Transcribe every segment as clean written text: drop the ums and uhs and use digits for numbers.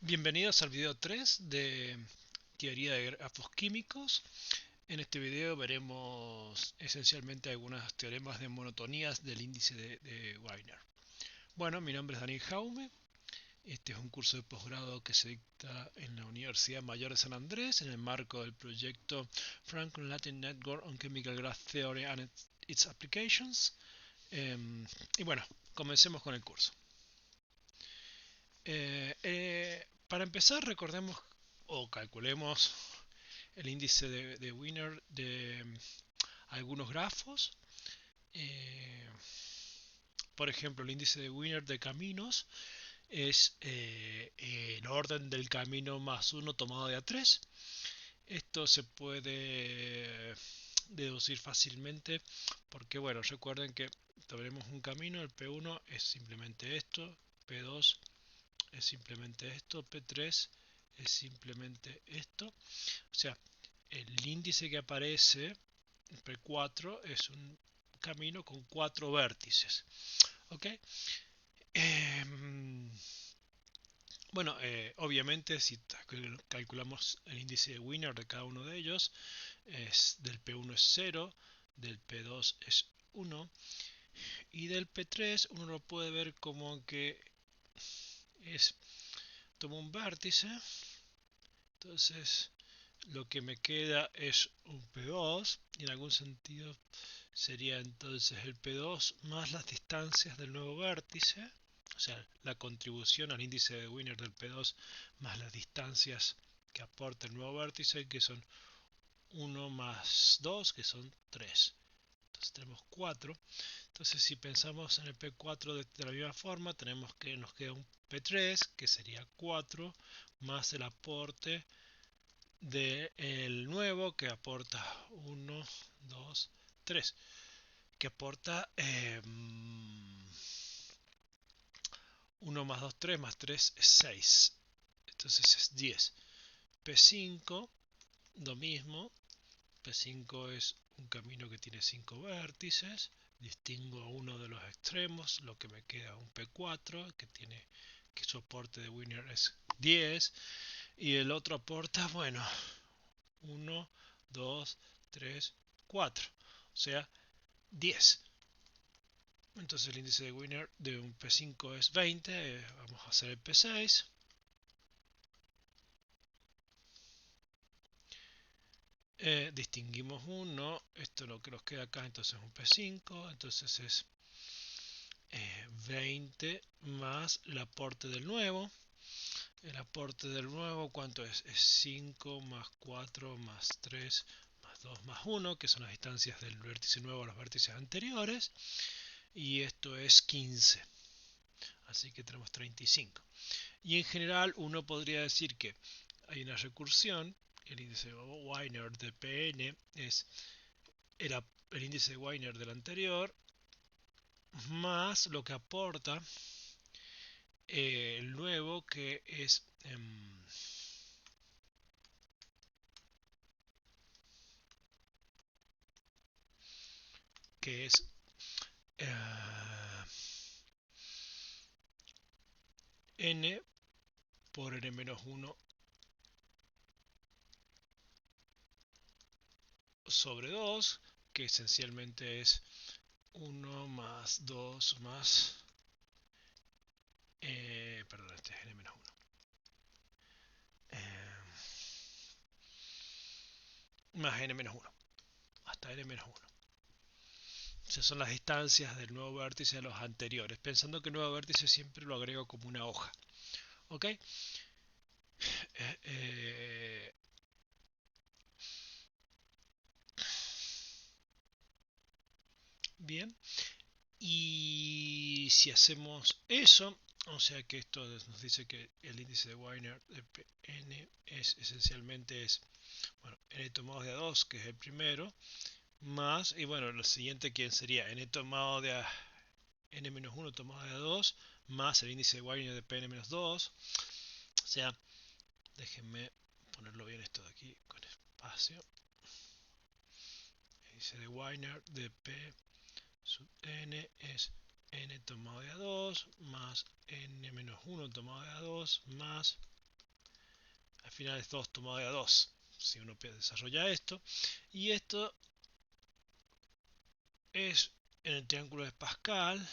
Bienvenidos al video 3 de teoría de grafos químicos. En este video veremos esencialmente algunos teoremas de monotonías del índice de Wigner. Bueno, mi nombre es Daniel Jaume. Este es un curso de posgrado que se dicta en la Universidad Mayor de San Andrés en el marco del proyecto Franklin Latin Network on Chemical Graph Theory and its Applications. Y bueno, comencemos con el curso. Para empezar, recordemos o calculemos el índice de Wiener de algunos grafos. Eh, por ejemplo, el índice de Wiener de caminos es el orden del camino más 1 tomado de A3. Esto se puede deducir fácilmente porque, bueno, recuerden que tenemos un camino, el P1 es simplemente esto, P2 es simplemente esto, P3 es simplemente esto. O sea, el índice que aparece, P4, es un camino con 4 vértices. ¿Ok? Eh, bueno, obviamente si calculamos el índice de Wiener de cada uno de ellos, del P1 es 0, del P2 es 1 y del P3 uno lo puede ver como que tomo un vértice, entonces lo que me queda es un P2 y en algún sentido sería entonces el P2 más las distancias del nuevo vértice, o sea, la contribución al índice de Wiener del P2 más las distancias que aporta el nuevo vértice, que son 1 más 2, que son 3. Entonces tenemos 4. Entonces si pensamos en el P4 de la misma forma, tenemos que nos queda un P3, que sería 4, más el aporte del nuevo, que aporta 1, 2, 3, que aporta 1 más 2, 3, más 3 es 6. Entonces es 10. P5, lo mismo. P5 es un camino que tiene 5 vértices. Distingo uno de los extremos, lo que me queda un P4, que su aporte de Wiener es 10. Y el otro aporta, bueno, 1, 2, 3, 4. O sea, 10. Entonces el índice de Wiener de un P5 es 20. Vamos a hacer el P6. Distinguimos uno. Esto es lo que nos queda acá, entonces es un P5. Entonces es 20 más el aporte del nuevo. El aporte del nuevo, ¿cuánto es? Es 5 más 4 más 3 más 2 más 1, que son las distancias del vértice nuevo a los vértices anteriores. Y esto es 15. Así que tenemos 35. Y en general uno podría decir que hay una recursión. El índice de Wiener de Pn es el índice de Wiener del anterior más lo que aporta el nuevo, que es n por n-1 sobre 2, que esencialmente es 1 más 2 más, perdón, este es n-1, más n-1, hasta n-1. Esas son las distancias del nuevo vértice a los anteriores, pensando que el nuevo vértice siempre lo agrego como una hoja. ¿Ok? Eh, bien. Y si hacemos eso, o sea que esto nos dice que el índice de Wiener de Pn es esencialmente bueno, n tomado de A2, que es el primero, más, y bueno, lo siguiente, ¿quién sería? N tomado de n-1 tomado de A2, más el índice de Wiener de Pn-2. O sea, déjenme ponerlo bien esto de aquí con espacio. El índice de Wiener de P sub n es n tomado de A2 más n-1 tomado de A2 más al final es 2 tomado de a 2, si uno desarrolla esto. Y esto es en el triángulo de Pascal,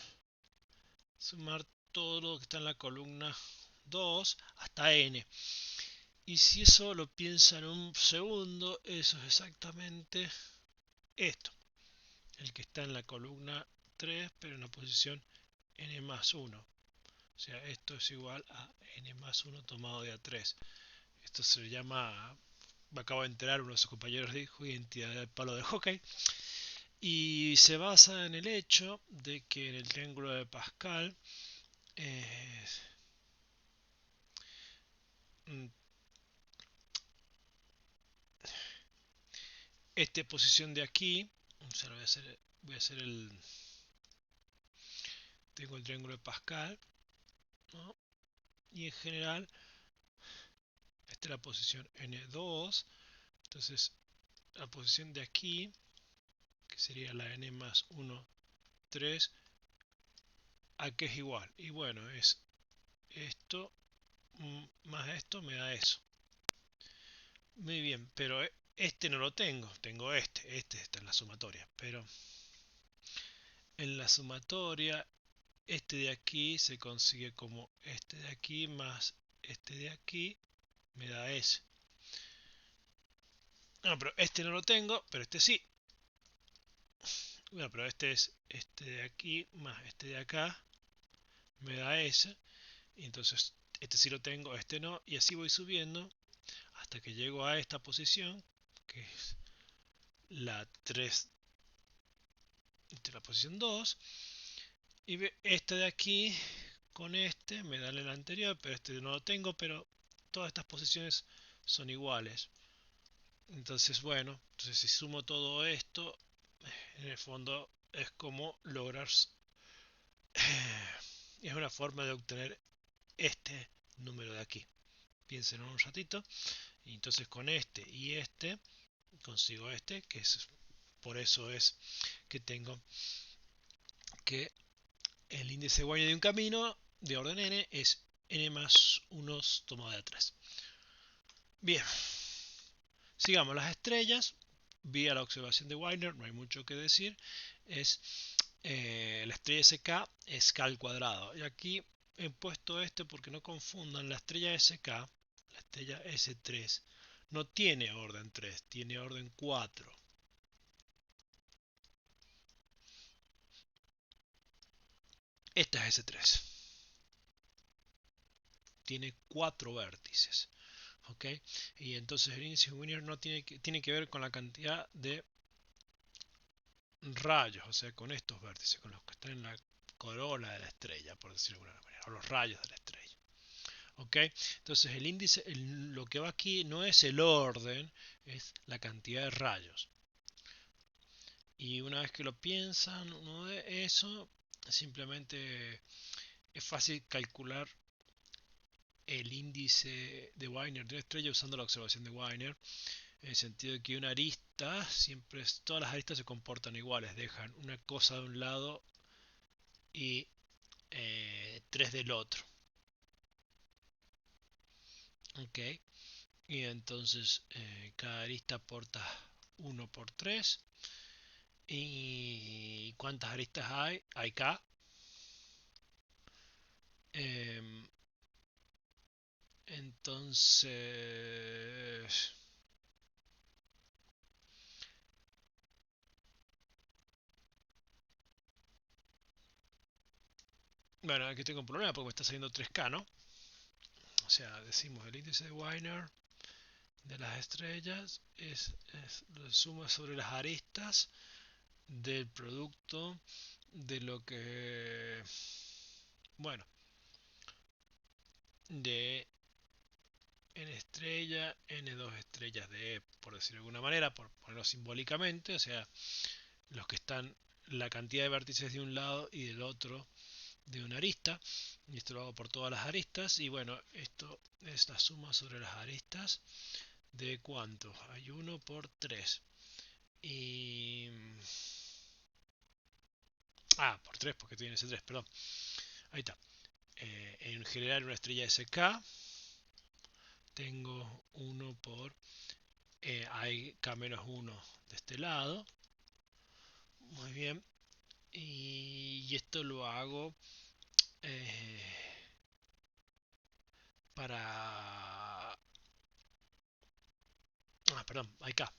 sumar todo lo que está en la columna 2 hasta n. Y si eso lo piensa en un segundo, eso es exactamente esto, el que está en la columna 3, pero en la posición n más 1. O sea, esto es igual a n más 1 tomado de a3. Esto se llama, me acabo de enterar, uno de sus compañeros dijo, identidad del palo de hockey. Y se basa en el hecho de que en el triángulo de Pascal eh, esta posición de aquí, o sea, voy a hacer tengo el triángulo de Pascal, ¿no? Y en general esta es la posición n2, entonces la posición de aquí, que sería la n más 1, 3, a que es igual, y bueno, es esto más esto me da eso. Muy bien, pero este no lo tengo este está en la sumatoria, pero en la sumatoria este de aquí se consigue como este de aquí más este de aquí me da ese. No, pero este no lo tengo, pero este sí. Bueno, pero este es este de aquí más este de acá me da ese. Y entonces este sí lo tengo, este no. Y así voy subiendo hasta que llego a esta posición, que es la 3, la posición 2. Y este de aquí con este me da el anterior, pero este no lo tengo, pero todas estas posiciones son iguales. Entonces, bueno, entonces si sumo todo esto, en el fondo es como lograr, es una forma de obtener este número de aquí. Piensen un ratito, y entonces con este y este consigo este, que es, por eso es que tengo que el índice de Weyne de un camino de orden n es n más 1 tomado de 3. Bien, sigamos las estrellas. Vía la observación de Wigner, no hay mucho que decir. Es la estrella SK es K al cuadrado. Y aquí he puesto este porque no confundan. La estrella SK, la estrella S3, no tiene orden 3, tiene orden 4. Esta es S3. Tiene 4 vértices. ¿Ok? Y entonces el índice de Wigner no tiene que ver con la cantidad de rayos, o sea, con estos vértices, con los que están en la corola de la estrella, por decirlo de alguna manera, o los rayos de la estrella. ¿Ok? Entonces el índice, lo que va aquí no es el orden, es la cantidad de rayos. Y una vez que lo piensan, uno de eso, simplemente es fácil calcular el índice de Wigner de una estrella usando la observación de Wigner, en el sentido de que una arista, siempre todas las aristas se comportan iguales, dejan una cosa de un lado y 3 del otro. Ok, y entonces cada arista aporta 1 por 3. ¿Y cuántas aristas hay? Hay K. Eh, entonces, bueno, aquí tengo un problema porque me está saliendo 3K, ¿no? O sea, decimos el índice de Wigner de las estrellas es la suma sobre las aristas del producto de lo que, bueno, de n estrella, n2 estrellas de E, por decirlo de alguna manera, por ponerlo simbólicamente, o sea, los que están, la cantidad de vértices de un lado y del otro de una arista, y esto lo hago por todas las aristas, y bueno, esto es la suma sobre las aristas de cuántos, hay 1 por 3, y... por 3 porque tiene ese 3, perdón, ahí está. En general una estrella SK tengo 1 por, hay k-1 de este lado. Muy bien. Y esto lo hago para... perdón, hay k.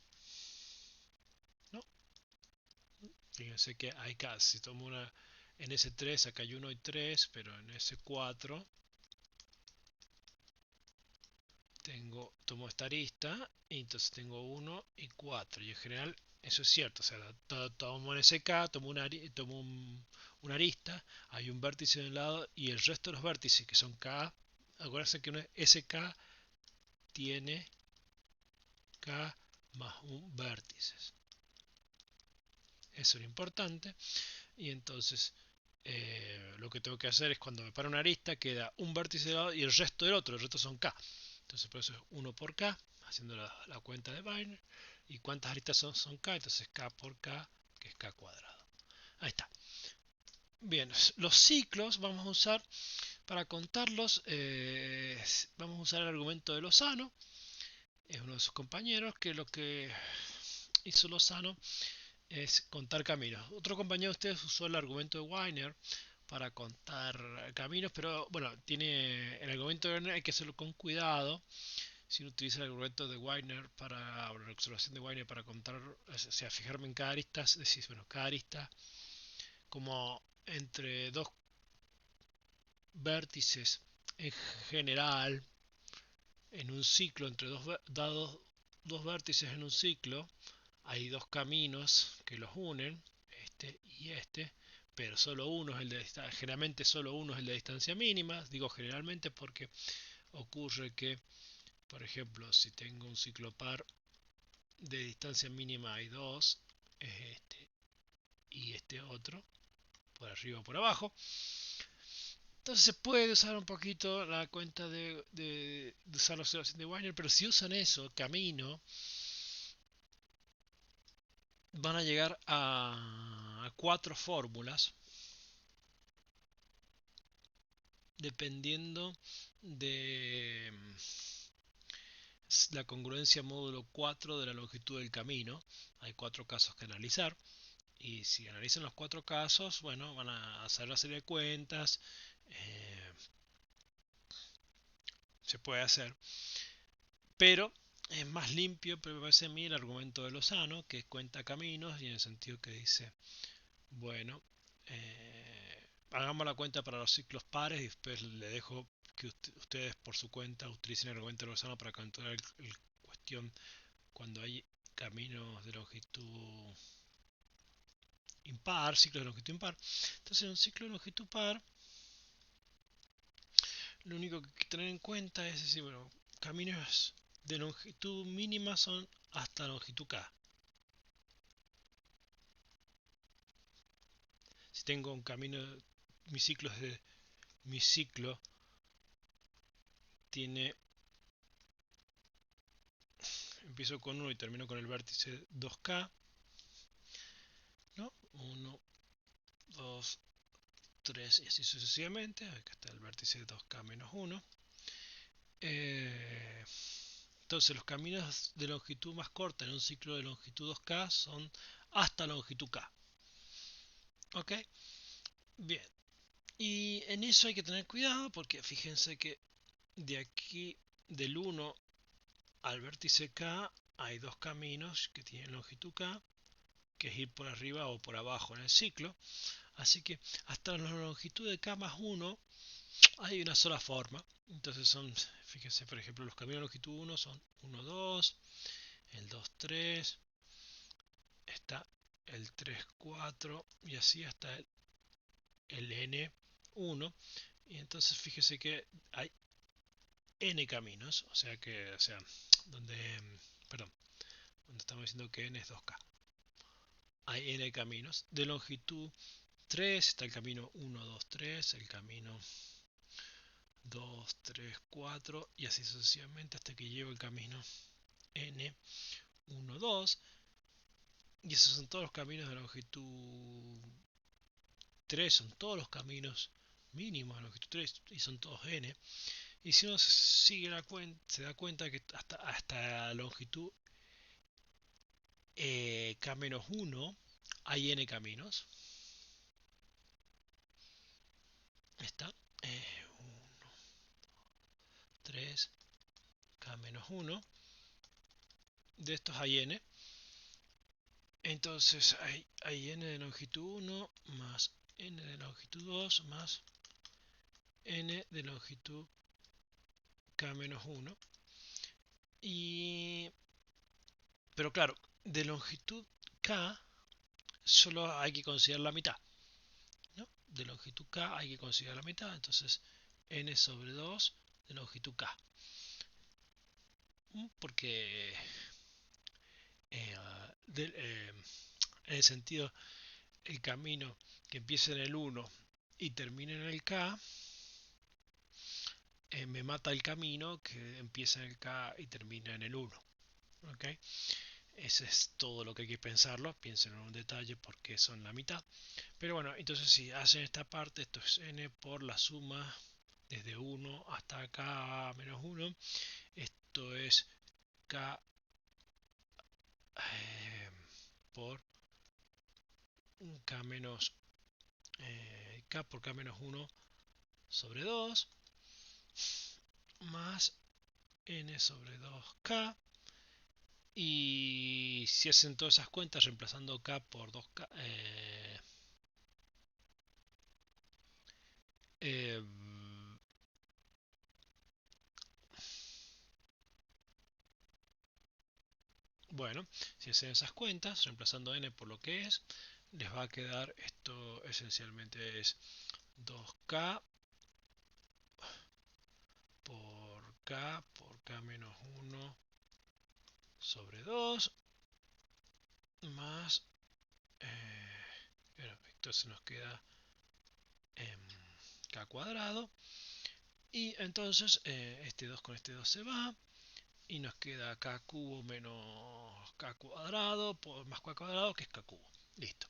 ¿No? Fíjense que hay k. Si tomo una... En S3 acá hay 1 y 3, pero en S4 tomo esta arista y entonces tengo 1 y 4. Y en general eso es cierto. O sea, tomo en SK, tomo una arista, hay un vértice de un lado y el resto de los vértices que son K. Acuérdense que una SK tiene K más un vértice. Eso es lo importante. Y entonces lo que tengo que hacer es cuando me para una arista queda un vértice de lado y el resto del otro. El resto son K. Entonces por eso es 1 por K, haciendo la cuenta de Wiener. ¿Y cuántas aristas son K? Entonces K por K, que es K cuadrado. Ahí está. Bien, los ciclos vamos a usar, para contarlos, vamos a usar el argumento de Lozano. Es uno de sus compañeros que lo que hizo Lozano es contar caminos. Otro compañero de ustedes usó el argumento de Wiener para contar caminos, pero bueno, tiene el argumento de Wiener, hay que hacerlo con cuidado. Si uno utiliza el argumento de Wiener para la observación de Wiener para contar, o sea, fijarme en cada arista, es decir, bueno, cada arista como entre dos vértices en general en un ciclo, entre dos vértices en un ciclo, hay dos caminos que los unen, este y este, pero solo uno es el de distancia, generalmente solo uno es el de distancia mínima. Digo generalmente porque ocurre que, por ejemplo, si tengo un ciclo par de distancia mínima hay dos, es este y este otro, por arriba o por abajo. Entonces se puede usar un poquito la cuenta de usar la observación de Wiener, pero si usan eso, camino, van a llegar a 4 fórmulas dependiendo de la congruencia módulo 4 de la longitud del camino. Hay 4 casos que analizar. Y si analizan los 4 casos, bueno, van a hacer la serie de cuentas. Eh, Se puede hacer. Pero es más limpio, pero me parece a mí, el argumento de Lozano, que cuenta caminos y en el sentido que dice, bueno, hagamos la cuenta para los ciclos pares y después le dejo que ustedes por su cuenta utilicen el argumento de Lozano para controlar el cuestión cuando hay caminos de longitud impar, ciclos de longitud impar. Entonces en un ciclo de longitud par, lo único que hay que tener en cuenta es decir, bueno, caminos de longitud mínima son hasta longitud k. Si tengo un camino, mi ciclo tiene, empiezo con 1 y termino con el vértice 2k, ¿no? 1, 2, 3 y así sucesivamente. Acá está el vértice 2k menos 1. Entonces los caminos de longitud más corta en un ciclo de longitud 2k son hasta longitud k. ¿Ok? Bien. Y en eso hay que tener cuidado porque fíjense que de aquí del 1 al vértice k hay dos caminos que tienen longitud k, que es ir por arriba o por abajo en el ciclo. Así que hasta la longitud de k más 1 hay una sola forma. Entonces son, fíjense por ejemplo, los caminos de longitud 1 son 1, 2, el 2, 3, está el 3, 4 y así hasta el n1. Y entonces fíjese que hay n caminos, o sea que, o sea, donde, perdón, donde estamos diciendo que n es 2k. Hay n caminos. De longitud 3 está el camino 1, 2, 3, el camino 2, 3, 4 y así sucesivamente hasta que llego al camino n, 1, 2. Y esos son todos los caminos de longitud 3, son todos los caminos mínimos de longitud 3 y son todos n. Y si uno sigue la cuenta, se da cuenta que hasta longitud k-1 hay n caminos. Está 1, 3, k-1. De estos hay n. Entonces hay n de longitud 1 más n de longitud 2 más n de longitud k-1. Y pero claro, de longitud k solo hay que considerar la mitad, ¿no? De longitud k hay que considerar la mitad, entonces n sobre 2 de longitud k. Porque eh, en el sentido, el camino que empieza en el 1 y termina en el k, me mata el camino que empieza en el k y termina en el 1. ¿Okay? Ese es todo lo que hay que pensarlo. Piensen en un detalle porque son la mitad. Pero bueno, entonces si hacen esta parte, esto es n por la suma desde 1 hasta k menos 1. Esto es k por k menos k por k menos 1 sobre 2 más n sobre 2k. Y si hacen todas esas cuentas reemplazando k por 2k, eh, bueno, si hacen esas cuentas reemplazando n por lo que es, les va a quedar esto esencialmente es 2k por k menos 1 sobre 2 más esto se nos queda en k cuadrado. Y entonces este 2 con este 2 se va y nos queda k cubo menos k cuadrado por más k cuadrado, que es k cubo. Listo.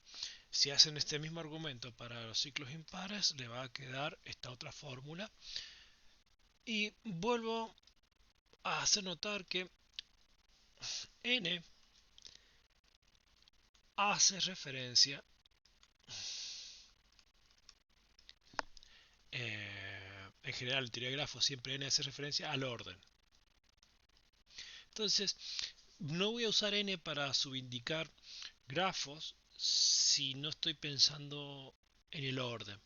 Si hacen este mismo argumento para los ciclos impares, le va a quedar esta otra fórmula. Y vuelvo a hacer notar que n hace referencia en general en teoría de grafos siempre n hace referencia al orden. Entonces no voy a usar n para subindicar grafos si no estoy pensando en el orden.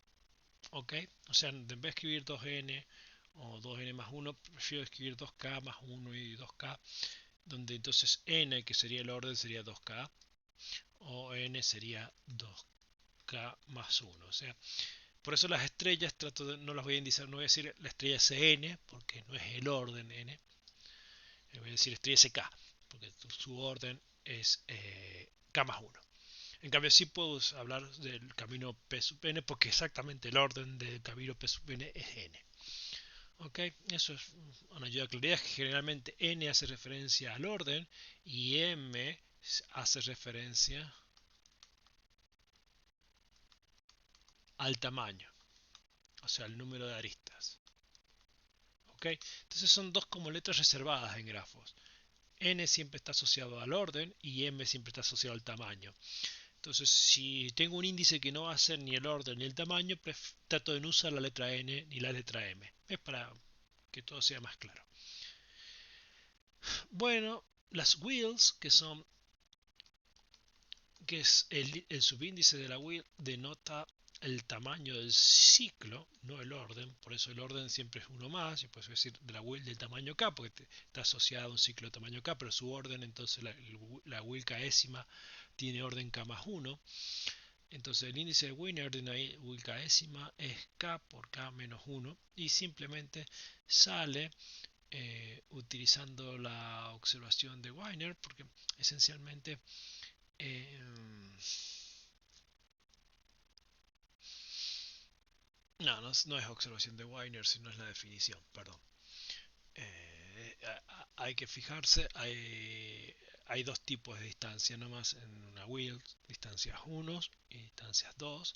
¿Ok? O sea, en vez de escribir 2n o 2n más 1, prefiero escribir 2k más 1 y 2k, donde entonces n, que sería el orden, sería 2k, o n sería 2k más 1. O sea, por eso las estrellas no las voy a indicar, no voy a decir la estrella Cn, porque no es el orden n, voy a decir estrella Sk, porque su orden es k más 1. En cambio, sí puedo hablar del camino P sub n porque exactamente el orden del camino P sub n es n. Ok, eso es una ayuda a claridad. Generalmente n hace referencia al orden y m hace referencia al tamaño, o sea, al número de aristas. Ok, entonces son dos como letras reservadas en grafos. N siempre está asociado al orden y m siempre está asociado al tamaño. Entonces, si tengo un índice que no va a ser ni el orden ni el tamaño, trato de no usar la letra n ni la letra m. Es para que todo sea más claro. Bueno, las wheels, que es el subíndice de la wheel, denota el tamaño del ciclo, no el orden. Por eso el orden siempre es uno más. Y puedo decir de la wheel del tamaño k, porque está asociada a un ciclo de tamaño k, pero su orden, entonces la wheel késima tiene orden k más 1. Entonces el índice de Wiener de una wheel késima es k por k menos 1 y simplemente sale utilizando la observación de Wiener, porque esencialmente no es observación de Wiener, sino es la definición, perdón. Hay que fijarse, hay dos tipos de distancia nomás en una wheel, distancias 1 y distancias 2,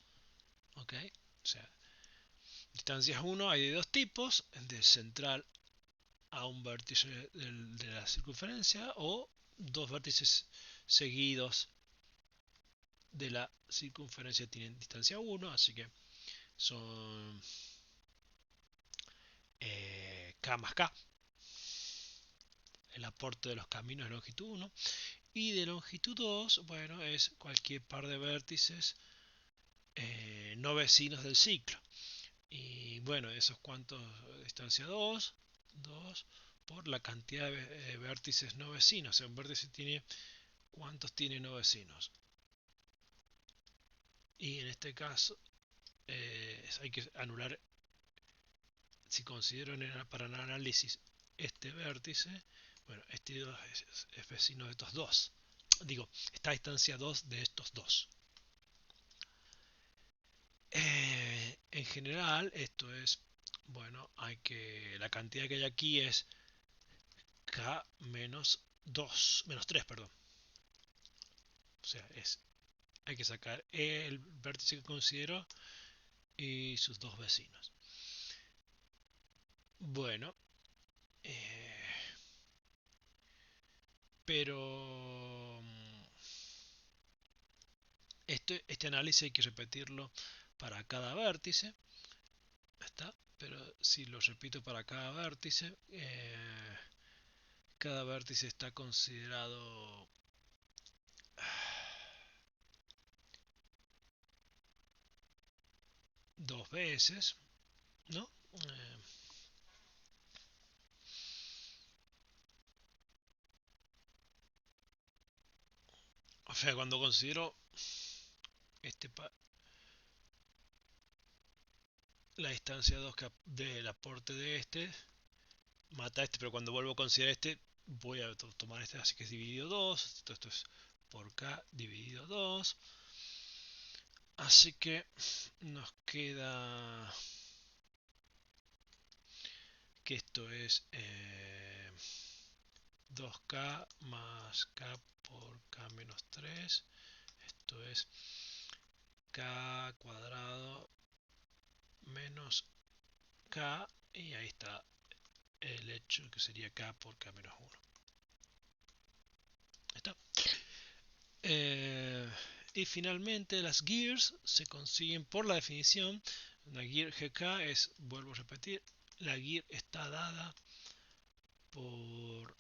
¿ok? O sea, Distancias 1 hay de dos tipos, de central a un vértice de la circunferencia o dos vértices seguidos de la circunferencia tienen distancia 1, así que son K más K, el aporte de los caminos de longitud 1, y de longitud 2, bueno, es cualquier par de vértices no vecinos del ciclo. Y bueno, esos cuantos, distancia 2, 2 por la cantidad de vértices no vecinos. O sea, un vértice tiene, ¿cuántos tiene no vecinos? Y en este caso hay que anular, si considero para el análisis este vértice, bueno, este 2 es vecino de estos dos. Digo, está a distancia 2 de estos dos. En general, esto es, bueno, la cantidad que hay aquí es K menos 2, menos 3, perdón. O sea, hay que sacar el vértice que considero y sus dos vecinos. Bueno, pero este análisis hay que repetirlo para cada vértice. ¿Está? Pero si lo repito para cada vértice está considerado dos veces, ¿no? O sea, cuando considero este la distancia 2 del aporte de este, mata este, pero cuando vuelvo a considerar este, voy a tomar este, así que es dividido 2, esto es por K dividido 2, así que nos queda que esto es 2K más K por K menos 3, esto es K cuadrado menos K, y ahí está el hecho que sería K por K menos 1. ¿Está? Y finalmente las gears se consiguen por la definición. Una gear GK es, vuelvo a repetir, la gear está dada por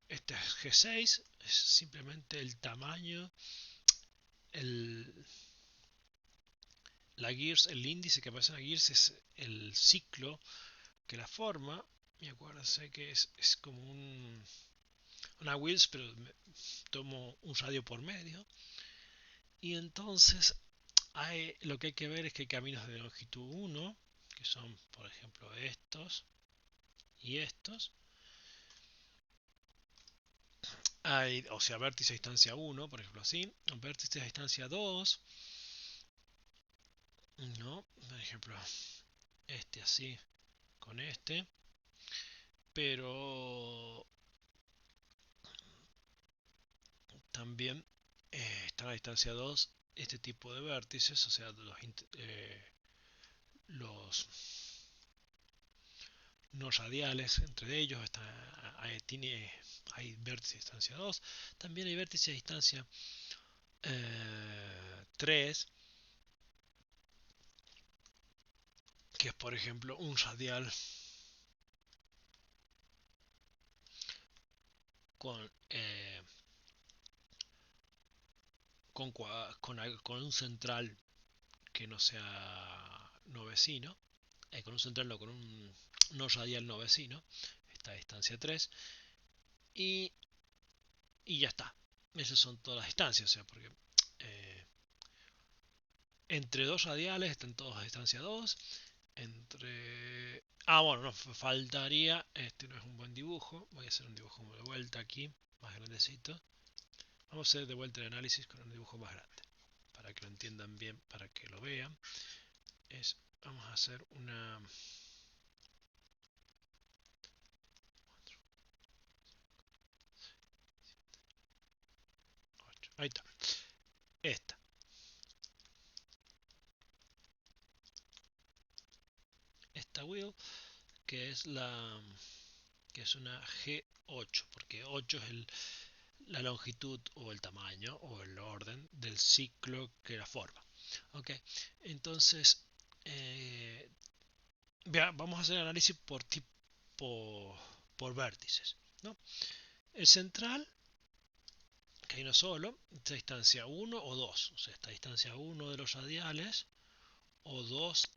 este G6, es simplemente el tamaño, la gears, el índice que aparece en la gears es el ciclo que la forma. Y acuérdense que es como una wheels, pero tomo un radio por medio. Y entonces lo que hay que ver es que hay caminos de longitud 1, que son por ejemplo estos y estos. O sea, vértice a distancia 1, por ejemplo así. Vértice a distancia 2, ¿no? Por ejemplo, este así con este. Pero también están a distancia 2 este tipo de vértices, o sea, los no radiales entre ellos. Hay vértices a distancia 2. También hay vértices a distancia 3, que es por ejemplo un radial con, con un central que no sea no vecino, con un central no, con un no radial no vecino, está a distancia 3, y, y ya está. Esas son todas las distancias, o sea, porque entre dos radiales están todos a distancia 2. Bueno, nos faltaría, este no es un buen dibujo, voy a hacer un dibujo de vuelta aquí, más grandecito. Vamos a hacer de vuelta el análisis con un dibujo más grande, para que lo entiendan bien, para que lo vean. Vamos a hacer una... Ahí está. Esta. Wheel, que es una G8, porque 8 es la longitud o el tamaño o el orden del ciclo que la forma. Ok, entonces vamos a hacer análisis por tipo, por vértices, ¿no? El central, que hay uno solo, esta distancia 1 o 2, o sea, esta distancia 1 de los radiales o 2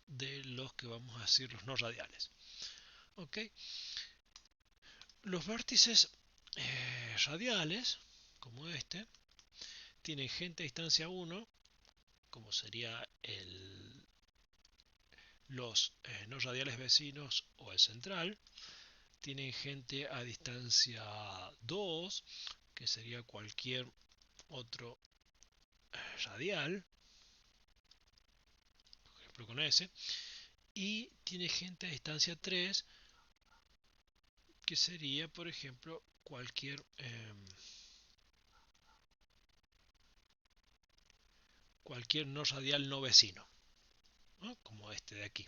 de los que vamos a decir los no radiales. Ok, los vértices radiales, como este, tienen gente a distancia 1, como sería los no radiales vecinos o el central. Tienen gente a distancia 2, que sería cualquier otro radial, por ejemplo con ese. Y tiene gente a distancia 3, que sería, por ejemplo, cualquier no radial no vecino, ¿no? Como este de aquí,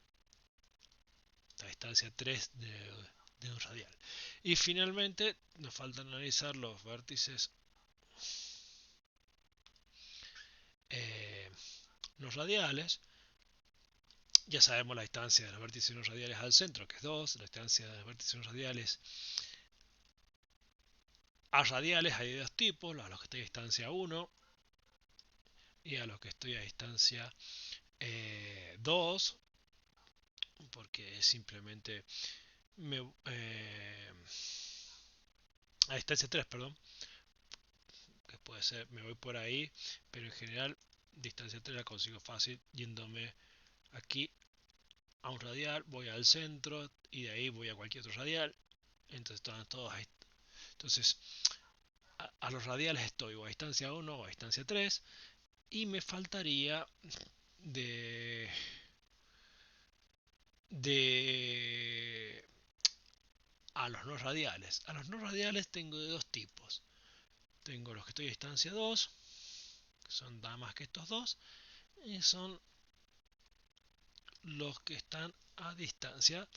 a distancia 3 de un radial. Y finalmente nos falta analizar los vértices no radiales. Ya sabemos la distancia de los vértices no radiales al centro, que es 2. La distancia de los vértices no radiales a radiales hay de dos tipos: a los que estoy a distancia 1 y a los que estoy a distancia 2, porque simplemente a distancia 3, perdón, que puede ser, me voy por ahí, pero en general distancia 3 la consigo fácil yéndome aquí a un radial, voy al centro y de ahí voy a cualquier otro radial. Entonces están todos ahí. Entonces a los radiales estoy o a distancia 1 o a distancia 3, y me faltaría de de a los no radiales. A los no radiales tengo de dos tipos. Tengo los que estoy a distancia 2, que son nada más que estos dos, y son los que están a distancia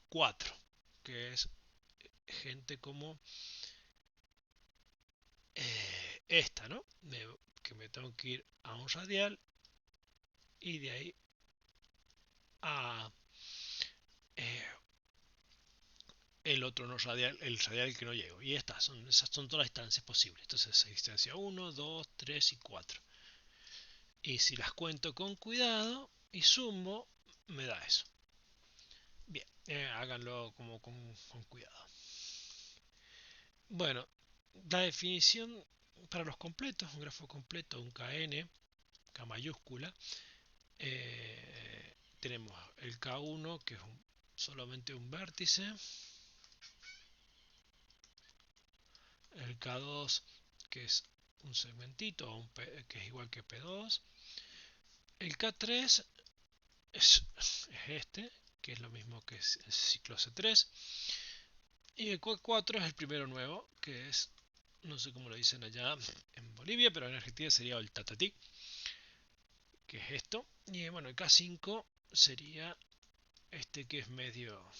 4, que es gente como esta, ¿no? Que me tengo que ir a un radial y de ahí a eh, el otro no radial, el radial que no llego. Y esas son todas las distancias posibles. Entonces, distancia 1, 2, 3 y 4. Y si las cuento con cuidado y sumo, me da eso. Bien, háganlo como con cuidado. Bueno, la definición para los completos, un grafo completo, un KN, K mayúscula, tenemos el K1, que es solamente un vértice, el K2, que es un segmentito, que es igual que P2, el K3 es este, que es lo mismo que el ciclo C3, y el K4 es el primero nuevo, que es, no sé cómo lo dicen allá en Bolivia, pero en Argentina sería el tatatí, que es esto. Y bueno, el K5 sería este, que es medio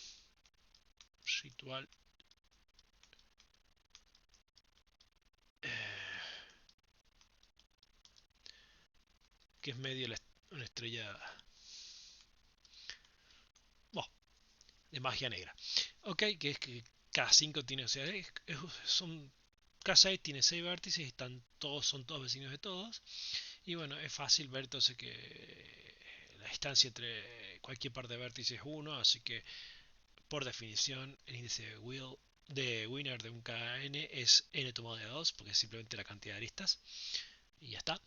ritual, que es medio una estrella, bueno, de magia negra. Ok, que es que K5 tiene, o sea, K6 tiene 6 vértices y son todos vecinos de todos. Y bueno, es fácil ver entonces que la distancia entre cualquier par de vértices es 1, así que por definición el índice de Wiener de un KN es n tomado de 2, porque es simplemente la cantidad de aristas. Y ya está.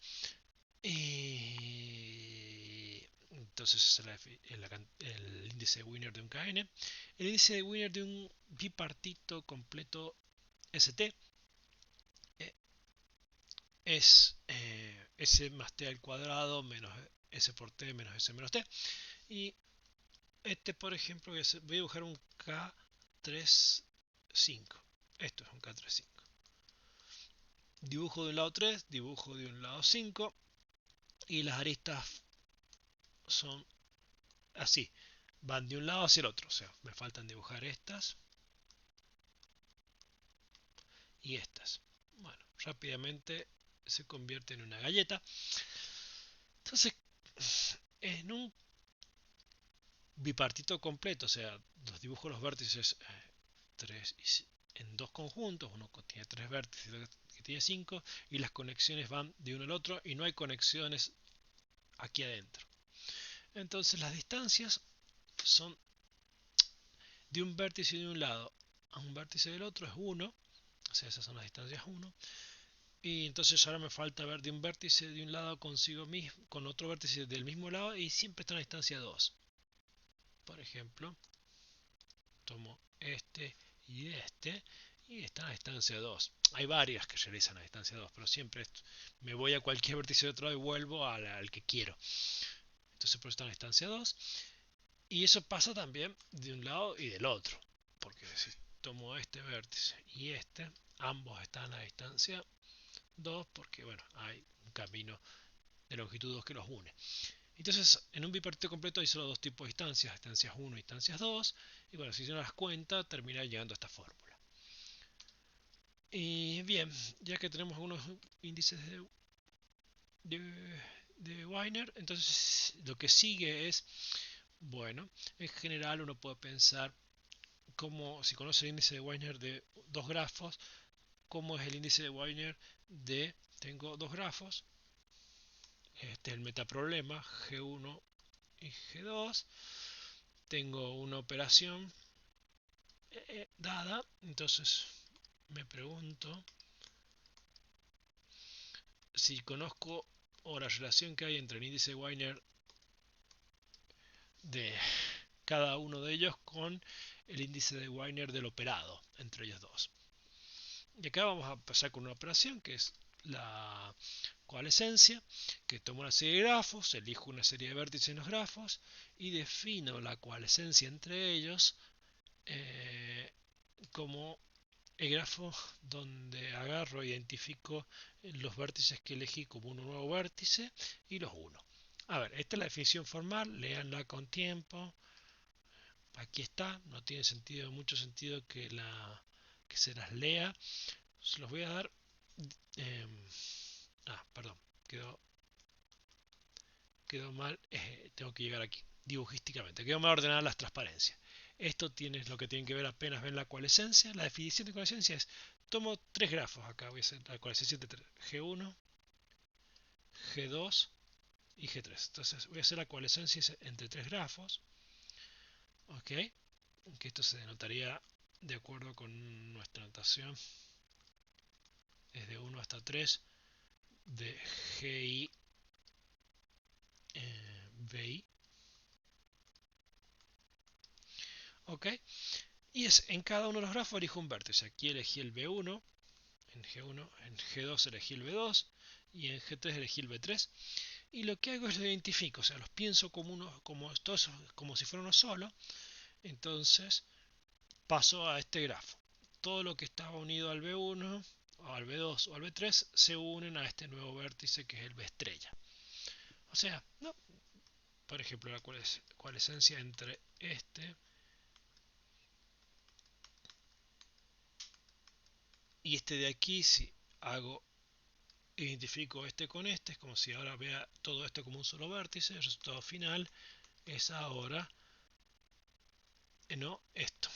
Entonces el índice de Wiener de un KN. El índice de Wiener de un bipartito completo ST es S más T al cuadrado menos S por T menos S menos T. Y este, por ejemplo, voy a dibujar un K35. Esto es un K35. Dibujo de un lado 3, dibujo de un lado 5, y las aristas son así. van de un lado hacia el otro. O sea, me faltan dibujar estas y estas. Bueno, rápidamente se convierte en una galleta. Entonces, en un bipartito completo, o sea, los dibujo los vértices 3 en dos conjuntos, uno tiene 3 vértices y otro que tiene 5, y las conexiones van de uno al otro y no hay conexiones aquí adentro. Entonces las distancias son de un vértice de un lado a un vértice del otro es 1, o sea, esas son las distancias 1. Y entonces ahora me falta ver de un vértice de un lado consigo mismo, con otro vértice del mismo lado, y siempre está en la distancia 2. Por ejemplo, tomo este y está en la distancia 2. Hay varias que realizan la distancia 2, pero siempre me voy a cualquier vértice de otro lado y vuelvo al que quiero. Entonces por eso está en la distancia 2. Y eso pasa también de un lado y del otro, porque si tomo este vértice y ambos están a la distancia 2, porque bueno, hay un camino de longitud 2 que los une. Entonces, en un bipartito completo hay solo dos tipos de distancias, distancias 1 y distancias 2, y bueno, si se das cuenta, termina llegando a esta fórmula. Y bien, ya que tenemos algunos índices de Wiener, entonces lo que sigue es, bueno, en general uno puede pensar como, si conoce el índice de Wiener de dos grafos, cómo es el índice de Wiener tengo dos grafos, este es el metaproblema, G1 y G2, tengo una operación dada, entonces me pregunto si conozco o la relación que hay entre el índice de Wiener de cada uno de ellos con el índice de Wiener del operado entre ellos dos. Y acá vamos a pasar con una operación que es la coalescencia, que tomo una serie de grafos, elijo una serie de vértices en los grafos y defino la coalescencia entre ellos como el grafo donde agarro e identifico los vértices que elegí como un nuevo vértice y los uno. A ver, esta es la definición formal, léanla con tiempo. Aquí está, no tiene sentido, mucho sentido que se las lea. Se los voy a dar. Eh, perdón, quedó mal. Tengo que llegar aquí, dibujísticamente. Quedó mal ordenadas las transparencias. Esto tiene lo que tiene que ver apenas ven la coalescencia. La definición de coalescencia es, tomo tres grafos acá, voy a hacer la coalescencia entre G1, G2 y G3. Entonces voy a hacer la coalescencia entre tres grafos. Ok, que esto se denotaría de acuerdo con nuestra notación. Desde 1 hasta 3 de GI BI. Ok, y es en cada uno de los grafos elijo un vértice. Aquí elegí el B1, en G1, en G2 elegí el B2 y en G3 elegí el B3. Y lo que hago es lo identifico, o sea, los pienso como uno, todos, como si fuera uno solo. Entonces paso a este grafo. Todo lo que estaba unido al B1 o al B2 o al B3 se unen a este nuevo vértice que es el B estrella. O sea, no, por ejemplo, la coalescencia entre este y este de aquí, si hago, identifico este con este, es como si ahora vea todo esto como un solo vértice. El resultado final es ahora, no esto.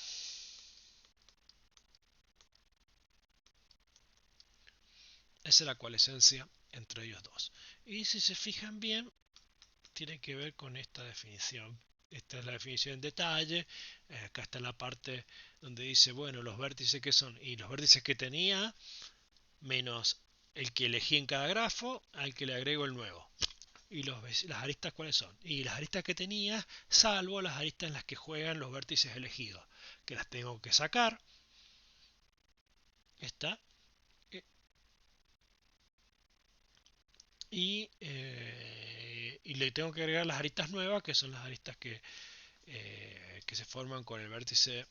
Esa es la coalescencia entre ellos dos. Y si se fijan bien, tiene que ver con esta definición. Esta es la definición en detalle. Acá está la parte donde dice, bueno, los vértices que son, y los vértices que tenía, menos el que elegí en cada grafo, al que le agrego el nuevo. Y las aristas, ¿cuáles son? Y las aristas que tenía, salvo las aristas en las que juegan los vértices elegidos, que las tengo que sacar. Está. Y le tengo que agregar las aristas nuevas, que son las aristas que se forman con el vértice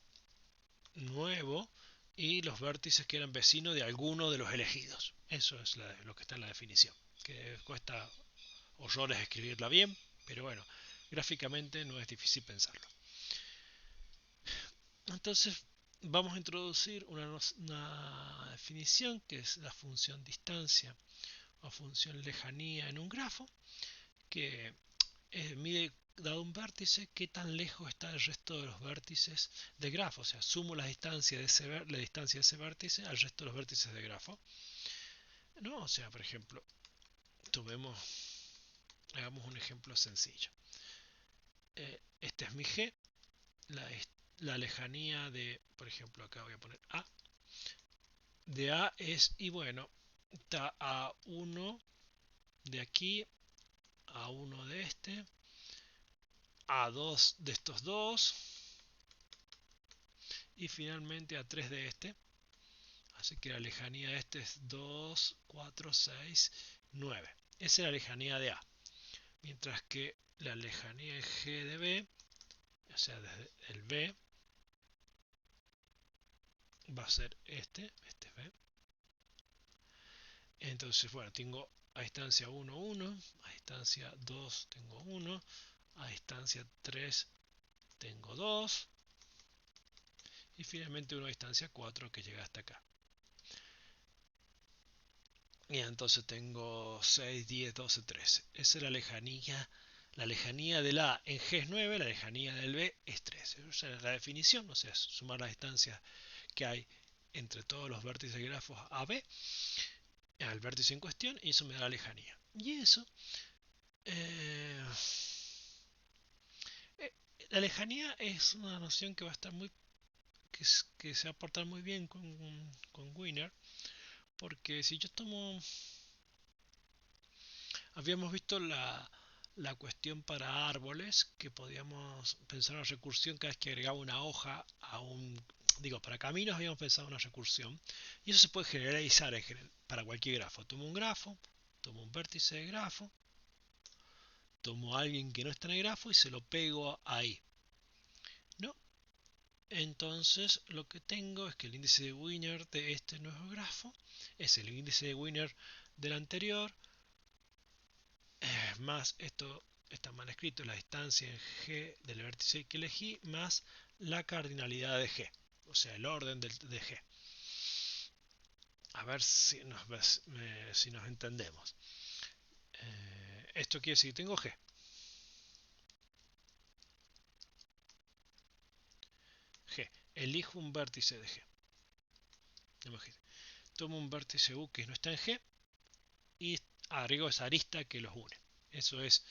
nuevo y los vértices que eran vecinos de alguno de los elegidos. Eso es lo que está en la definición, que cuesta horrores escribirla bien, pero bueno, gráficamente no es difícil pensarlo. Entonces vamos a introducir una definición que es la función distancia o función lejanía en un grafo que mide, dado un vértice, qué tan lejos está el resto de los vértices del grafo. O sea, sumo la distancia de ese vértice al resto de los vértices del grafo. ¿No? O sea, por ejemplo, tomemos, hagamos un ejemplo sencillo. Este es mi G, la, la lejanía de, por ejemplo, acá voy a poner A. De A es, y bueno, está a 1 de aquí, a 1 de este, a 2 de estos dos, y finalmente a 3 de este. Así que la lejanía de este es 2, 4, 6, 9. Esa es la lejanía de A. Mientras que la lejanía de G de B, o sea, desde el B, va a ser este es B. Entonces, bueno, tengo a distancia 1, 1, a distancia 2 tengo 1, a distancia 3 tengo 2, y finalmente una distancia 4 que llega hasta acá. Y entonces tengo 6, 10, 12, 13. Esa es la lejanía del A en G es 9, la lejanía del B es 13. Esa es la definición, o sea, es sumar las distancias que hay entre todos los vértices de grafos AB al vértice en cuestión, y eso me da la lejanía. Y eso, eh, eh, la lejanía es una noción que va a estar que se va a portar muy bien con Wiener, porque si yo tomo, habíamos visto la cuestión para árboles, que podíamos pensar una recursión cada vez que agregaba una hoja a un, digo, para caminos habíamos pensado una recursión, y eso se puede generalizar para cualquier grafo. Tomo un grafo, tomo un vértice de grafo, tomo a alguien que no está en el grafo y se lo pego ahí, ¿no? Entonces lo que tengo es que el índice de Wiener de este nuevo grafo es el índice de Wiener del anterior, más esto está mal escrito, la distancia en G del vértice que elegí, más la cardinalidad de G, o sea, el orden de G. A ver si nos entendemos. Esto quiere decir que tengo G. G. Elijo un vértice de G. Tomo un vértice U que no está en G y agrego esa arista que los une. Eso es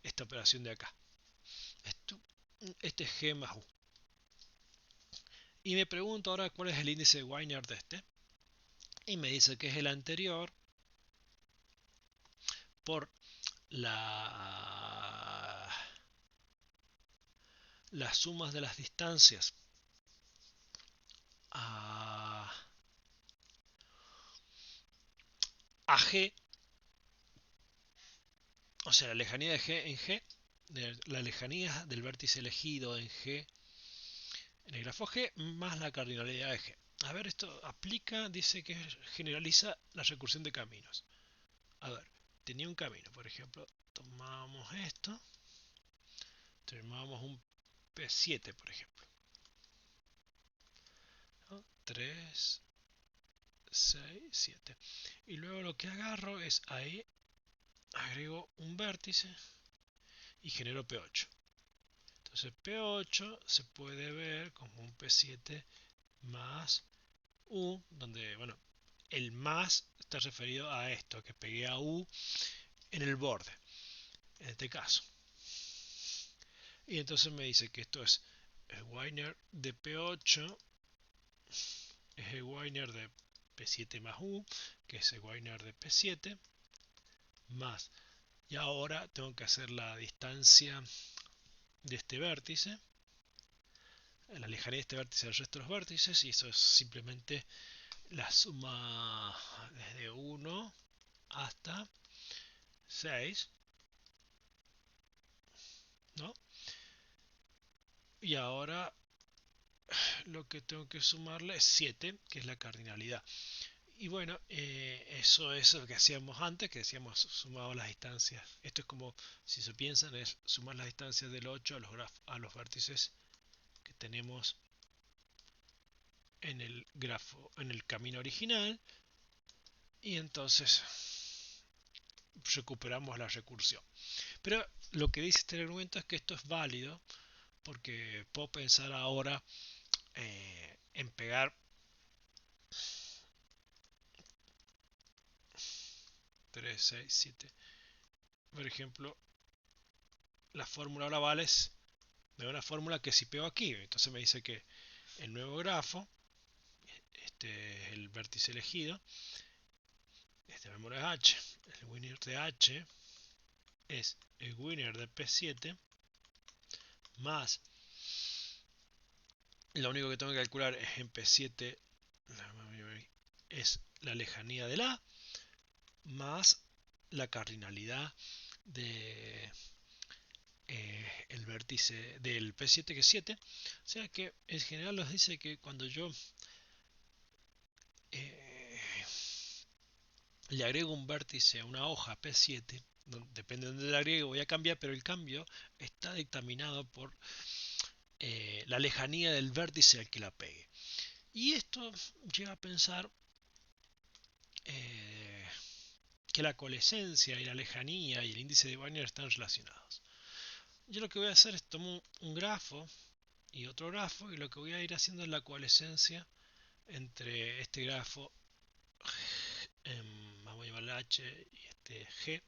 esta operación de acá. Este es G más U. Y me pregunto ahora cuál es el índice de Wiener de este. Y me dice que es el anterior por la, las sumas de las distancias a G, o sea, la lejanía de G en G, la lejanía del vértice elegido en G, en el grafo G, más la cardinalidad de G. A ver, esto aplica, dice que generaliza la recursión de caminos. A ver, tenía un camino, por ejemplo, tomamos esto, tomamos un P7, por ejemplo, ¿no? 3, 6, 7. Y luego lo que agarro es ahí, agrego un vértice y genero P8. Entonces P8 se puede ver como un P7 más U, donde, bueno, el más está referido a esto, que pegué a U en el borde, en este caso. Y entonces me dice que esto es el Wiener de P8, es el Wiener de P7 más U, que es el Wiener de P7, más. Y ahora tengo que hacer la distancia de este vértice, la lejanía de este vértice del resto de los vértices, y eso es simplemente la suma desde 1 hasta 6, ¿no? Y ahora lo que tengo que sumarle es 7, que es la cardinalidad. Y bueno, eso es lo que hacíamos antes, que decíamos sumado las distancias. Esto es como, si se piensan, es sumar las distancias del 8 a los vértices que tenemos en el grafo, en el camino original, y entonces recuperamos la recursión. Pero lo que dice este argumento es que esto es válido porque puedo pensar ahora en pegar 3, 6, 7. Por ejemplo, la fórmula ahora vale de una fórmula que si pego aquí, entonces me dice que el nuevo grafo, este es el vértice elegido, este memoria es H, el winner de H es el winner de P7 más, lo único que tengo que calcular es en P7 es la lejanía del A más la cardinalidad de el vértice del P7 que es 7. O sea que en general nos dice que cuando yo eh, le agrego un vértice a una hoja P7, depende de dónde le agregue voy a cambiar, pero el cambio está dictaminado por la lejanía del vértice al que la pegue. Y esto lleva a pensar eh, que la coalescencia y la lejanía y el índice de Wagner están relacionados. Yo lo que voy a hacer es tomar un grafo y otro grafo, y lo que voy a ir haciendo es la coalescencia entre este grafo, vamos a llamarle H, y este G,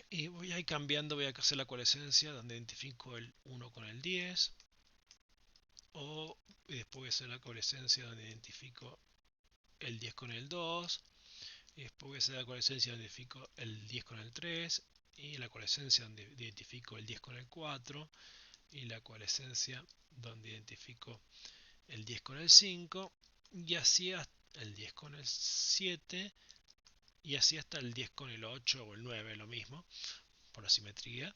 y voy a ir cambiando, voy a hacer la coalescencia donde identifico el 1 con el 10, y después voy a hacer la coalescencia donde identifico el 10 con el 2, y después voy a hacer la coalescencia donde identifico el 10 con el 3, y la coalescencia donde identifico el 10 con el 4, y la coalescencia donde identifico el 10 con el 5, y así hasta el 10 con el 7, y así hasta el 10 con el 8 o el 9, lo mismo, por la simetría.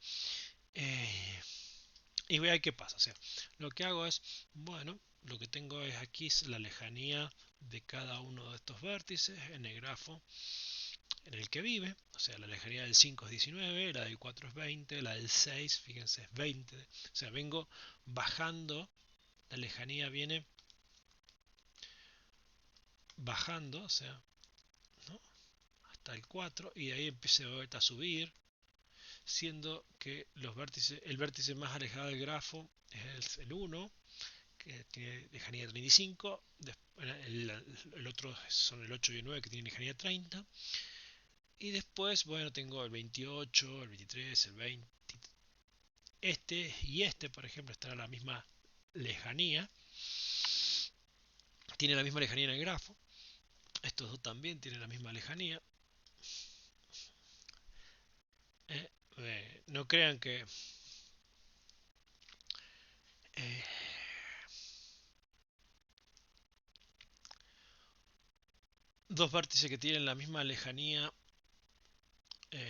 Y voy a ver qué pasa. O sea, lo que hago es, bueno, lo que tengo es aquí es la lejanía de cada uno de estos vértices en el grafo en el que vive. O sea, la lejanía del 5 es 19, la del 4 es 20, la del 6, fíjense, es 20. O sea, vengo bajando, la lejanía viene bajando, o sea, ¿no? Hasta el 4, y de ahí empieza a subir, siendo que los vértices, el vértice más alejado del grafo es el 1, que tiene lejanía 35, el otro son el 8 y el 9 que tienen lejanía 30, y después, bueno, tengo el 28, el 23, el 20, este y este, por ejemplo, están a la misma lejanía, tiene la misma lejanía en el grafo, estos dos también tienen la misma lejanía. No crean que eh, dos vértices que tienen la misma lejanía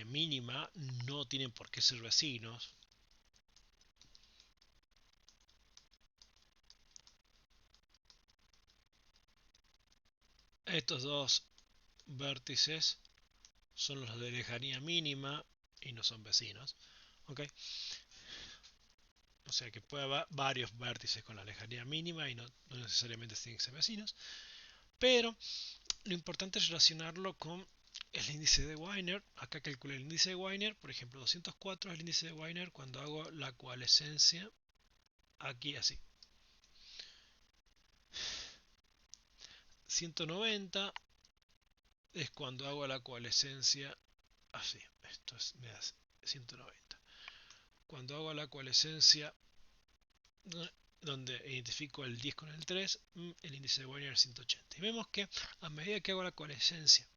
mínima no tienen por qué ser vecinos. Estos dos vértices son los de lejanía mínima y no son vecinos. ¿Okay? O sea que puede haber varios vértices con la lejanía mínima y no necesariamente tienen que ser vecinos. Pero lo importante es relacionarlo con el índice de Wiener. Acá calculé el índice de Wiener. Por ejemplo, 204 es el índice de Wiener cuando hago la coalescencia aquí así. 190 es cuando hago la coalescencia así. Esto es, me da 190. Cuando hago la coalescencia donde identifico el 10 con el 3, el índice de Wiener es 180. Y vemos que a medida que hago la coalescencia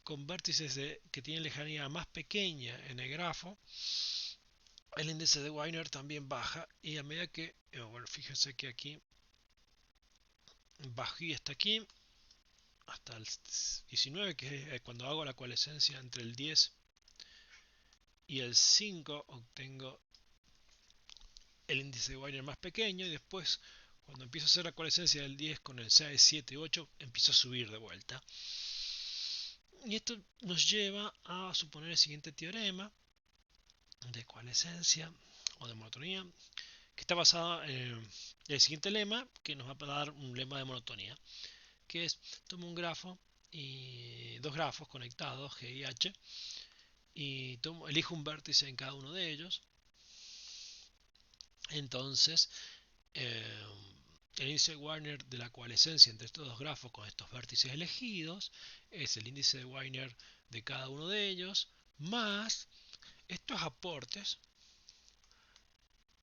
con vértices que tienen lejanía más pequeña en el grafo, el índice de Wiener también baja, y a medida que, bueno, fíjense que aquí bajé hasta aquí, hasta el 19, que es cuando hago la coalescencia entre el 10 y el 5, obtengo el índice de Wiener más pequeño, y después cuando empiezo a hacer la coalescencia del 10 con el 6, 7 y 8, empiezo a subir de vuelta. Y esto nos lleva a suponer el siguiente teorema de coalescencia o de monotonía, que está basada en el siguiente lema, que nos va a dar un lema de monotonía, que es: tomo un grafo y dos grafos conectados, G y H, y elijo un vértice en cada uno de ellos. Entonces, eh, el índice de Wigner de la coalescencia entre estos dos grafos con estos vértices elegidos es el índice de Wigner de cada uno de ellos, más estos aportes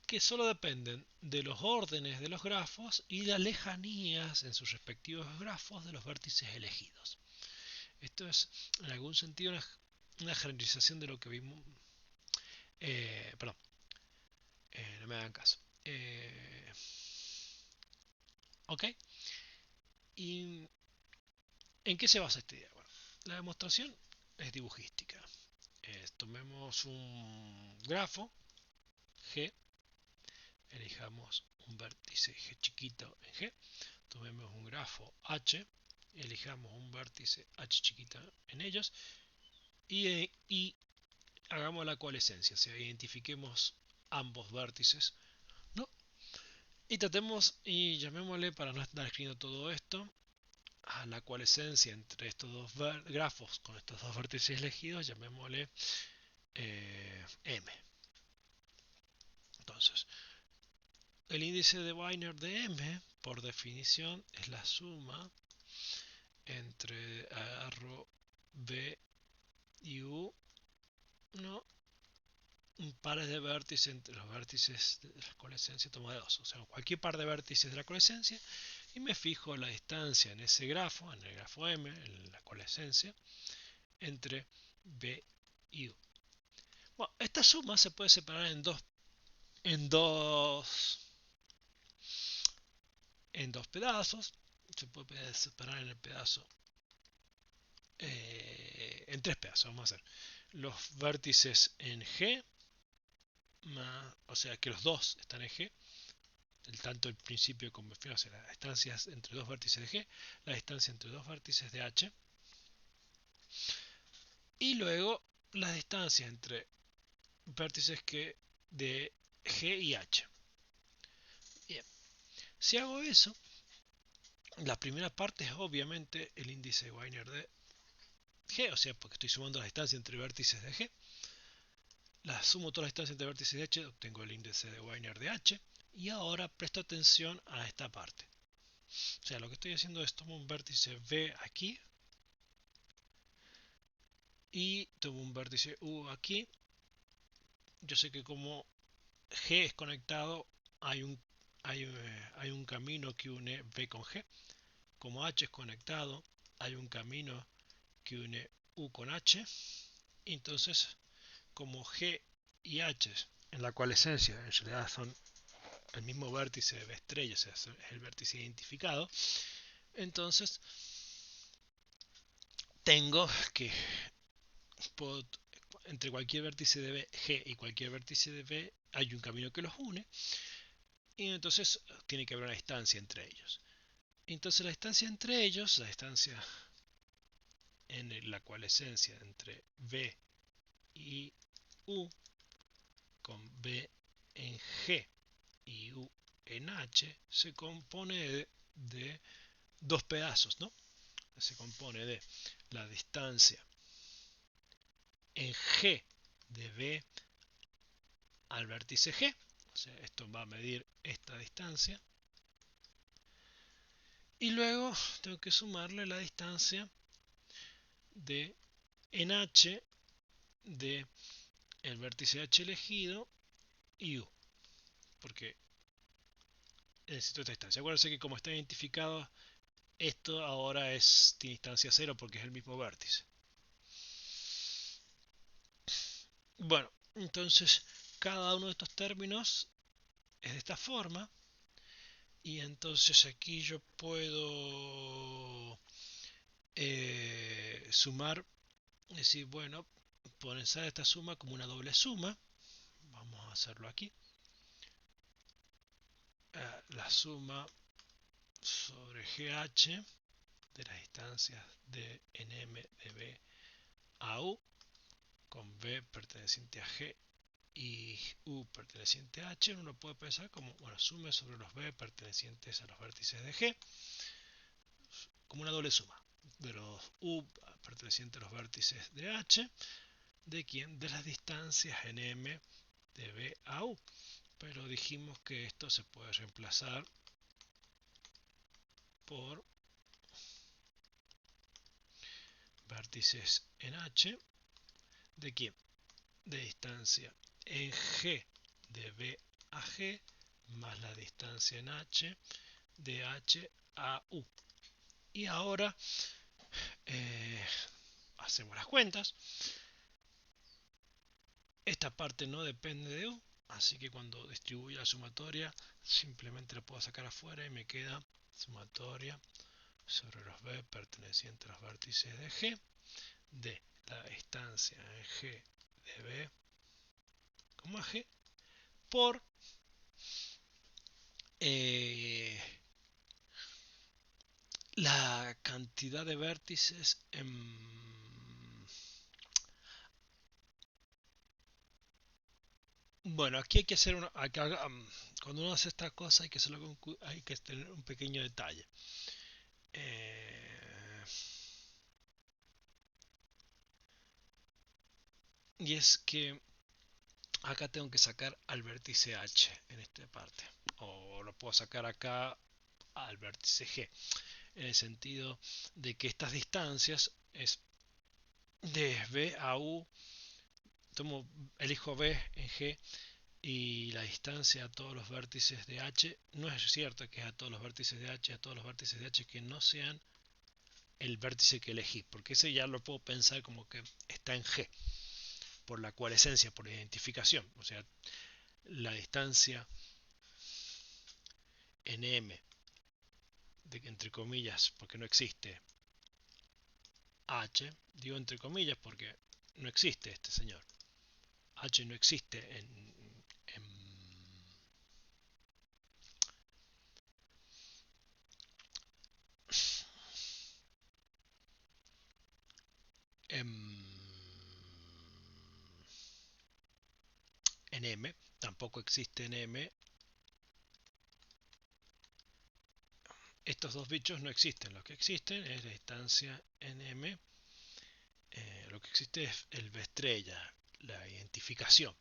que solo dependen de los órdenes de los grafos y las lejanías en sus respectivos grafos de los vértices elegidos. Esto es, en algún sentido, una generalización de lo que vimos. Perdón, no me hagan caso. ¿Ok? ¿Y en qué se basa esta idea? Bueno, la demostración es dibujística. Tomemos un grafo G, elijamos un vértice G chiquito en G, tomemos un grafo H, elijamos un vértice H chiquito en ellos y hagamos la coalescencia, o sea, identifiquemos ambos vértices, ¿no? Y tratemos y llamémosle, para no estar escribiendo todo esto, a la coalescencia entre estos dos grafos con estos dos vértices elegidos, llamémosle M. Entonces, el índice de Wigner de M, por definición, es la suma entre arrow B y U, ¿no? Un par de vértices entre los vértices de la coalescencia, toma de 2, o sea, cualquier par de vértices de la coalescencia, y me fijo la distancia en ese grafo, en el grafo M, en la coalescencia, entre B y U. Bueno, esta suma se puede separar en dos, en dos pedazos. Se puede separar en el pedazo, en tres pedazos. Vamos a hacer los vértices en G, o sea que los dos están en G, tanto el principio como el final, o sea, las distancias entre dos vértices de G, la distancia entre dos vértices de H, y luego las distancias entre vértices de G y H. Bien, si hago eso, la primera parte es obviamente el índice de Wigner de G, o sea, porque estoy sumando la distancia entre vértices de G. La sumo todas las distancias entre vértices de H, obtengo el índice de Wigner de H. Y ahora presto atención a esta parte. O sea, lo que estoy haciendo es tomo un vértice V aquí y tomo un vértice U aquí. Yo sé que como G es conectado, hay un camino que une V con G. Como H es conectado, hay un camino que une U con H. Entonces, como G y H en la coalescencia en realidad son el mismo vértice de B estrella, o sea, es el vértice identificado, entonces tengo que puedo, entre cualquier vértice de B, G y cualquier vértice de B hay un camino que los une, y entonces tiene que haber una distancia entre ellos. Entonces la distancia entre ellos, la distancia en la coalescencia entre B y U, con B en G y U en H, se compone de dos pedazos, ¿no? Se compone de la distancia en G de B al vértice G, o sea, esto va a medir esta distancia, y luego tengo que sumarle la distancia de en H de el vértice H elegido y U, porque necesito esta distancia. Acuérdense que como está identificado, esto ahora tiene distancia 0 porque es el mismo vértice. Bueno, entonces cada uno de estos términos es de esta forma, y entonces aquí yo puedo sumar, decir, bueno, pensar esta suma como una doble suma. Vamos a hacerlo aquí. La suma sobre GH de las distancias de NM de B a U, con B perteneciente a G y U perteneciente a H, uno lo puede pensar como, bueno, sume sobre los B pertenecientes a los vértices de G, como una doble suma de los U pertenecientes a los vértices de H, ¿de quién? De las distancias en M de B a U. Pero dijimos que esto se puede reemplazar por vértices en H, ¿de quién? De distancia en G de B a G más la distancia en H de H a U. Y ahora hacemos las cuentas. Esta parte no depende de U, así que cuando distribuya la sumatoria simplemente la puedo sacar afuera y me queda sumatoria sobre los B pertenecientes a los vértices de G de la distancia en G de B como a G por la cantidad de vértices bueno, aquí hay que hacer cuando uno hace esta cosa hay que hacerlo hay que tener un pequeño detalle. Y es que acá tengo que sacar al vértice H en esta parte, o lo puedo sacar acá al vértice G, en el sentido de que estas distancias es de B a U, elijo B en G y la distancia a todos los vértices de H, no es cierto que es a todos los vértices de H, a todos los vértices de H que no sean el vértice que elegí, porque ese ya lo puedo pensar como que está en G, por la coalescencia, por identificación, o sea, la distancia en M, entre comillas, porque no existe H, digo entre comillas porque no existe este señor, H no existe en, en M, tampoco existe en M. Estos dos bichos no existen, lo que existen es la distancia en M, lo que existe es el B estrella, la identificación.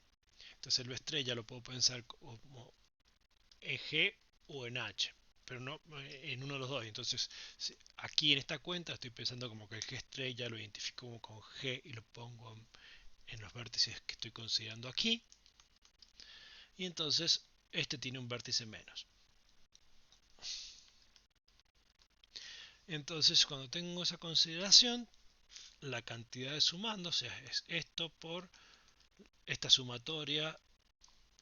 Entonces el B estrella lo puedo pensar como en G o en H, pero no en uno de los dos. Entonces aquí en esta cuenta estoy pensando como que el G estrella lo identifico como con G y lo pongo en los vértices que estoy considerando aquí. Y entonces este tiene un vértice menos. Entonces cuando tengo esa consideración, la cantidad de sumando, o sea, es esto por esta sumatoria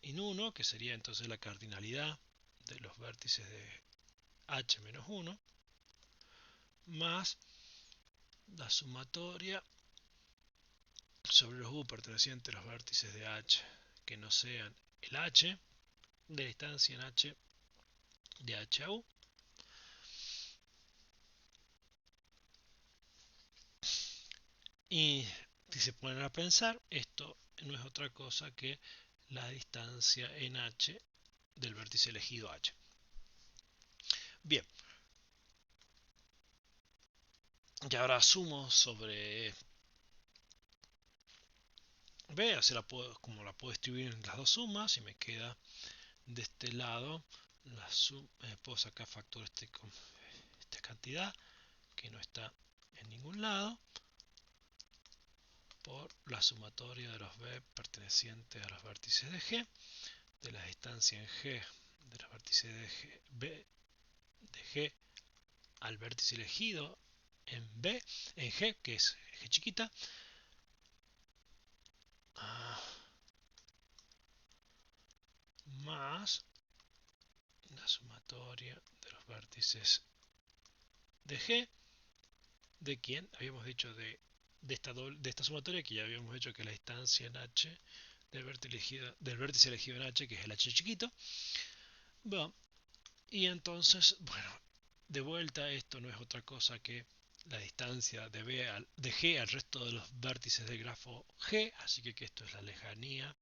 en 1, que sería entonces la cardinalidad de los vértices de h menos 1, más la sumatoria sobre los u pertenecientes a los vértices de h que no sean el h, de distancia en h de h a u, y si se ponen a pensar, esto no es otra cosa que la distancia en h del vértice elegido h. Bien, y ahora sumo sobre B, así como la puedo distribuir en las dos sumas y me queda de este lado puedo sacar factor esta cantidad que no está en ningún lado por la sumatoria de los B pertenecientes a los vértices de G, de la distancia en G de los vértices de G, B de G al vértice elegido en B, en G, que es G chiquita, más la sumatoria de los vértices de G, de quién habíamos dicho de esta sumatoria que ya habíamos dicho que la distancia en H del vértice elegido en H, que es el H chiquito. Bueno, y entonces, bueno, de vuelta esto no es otra cosa que la distancia de G al resto de los vértices del grafo G, así que esto es la lejanía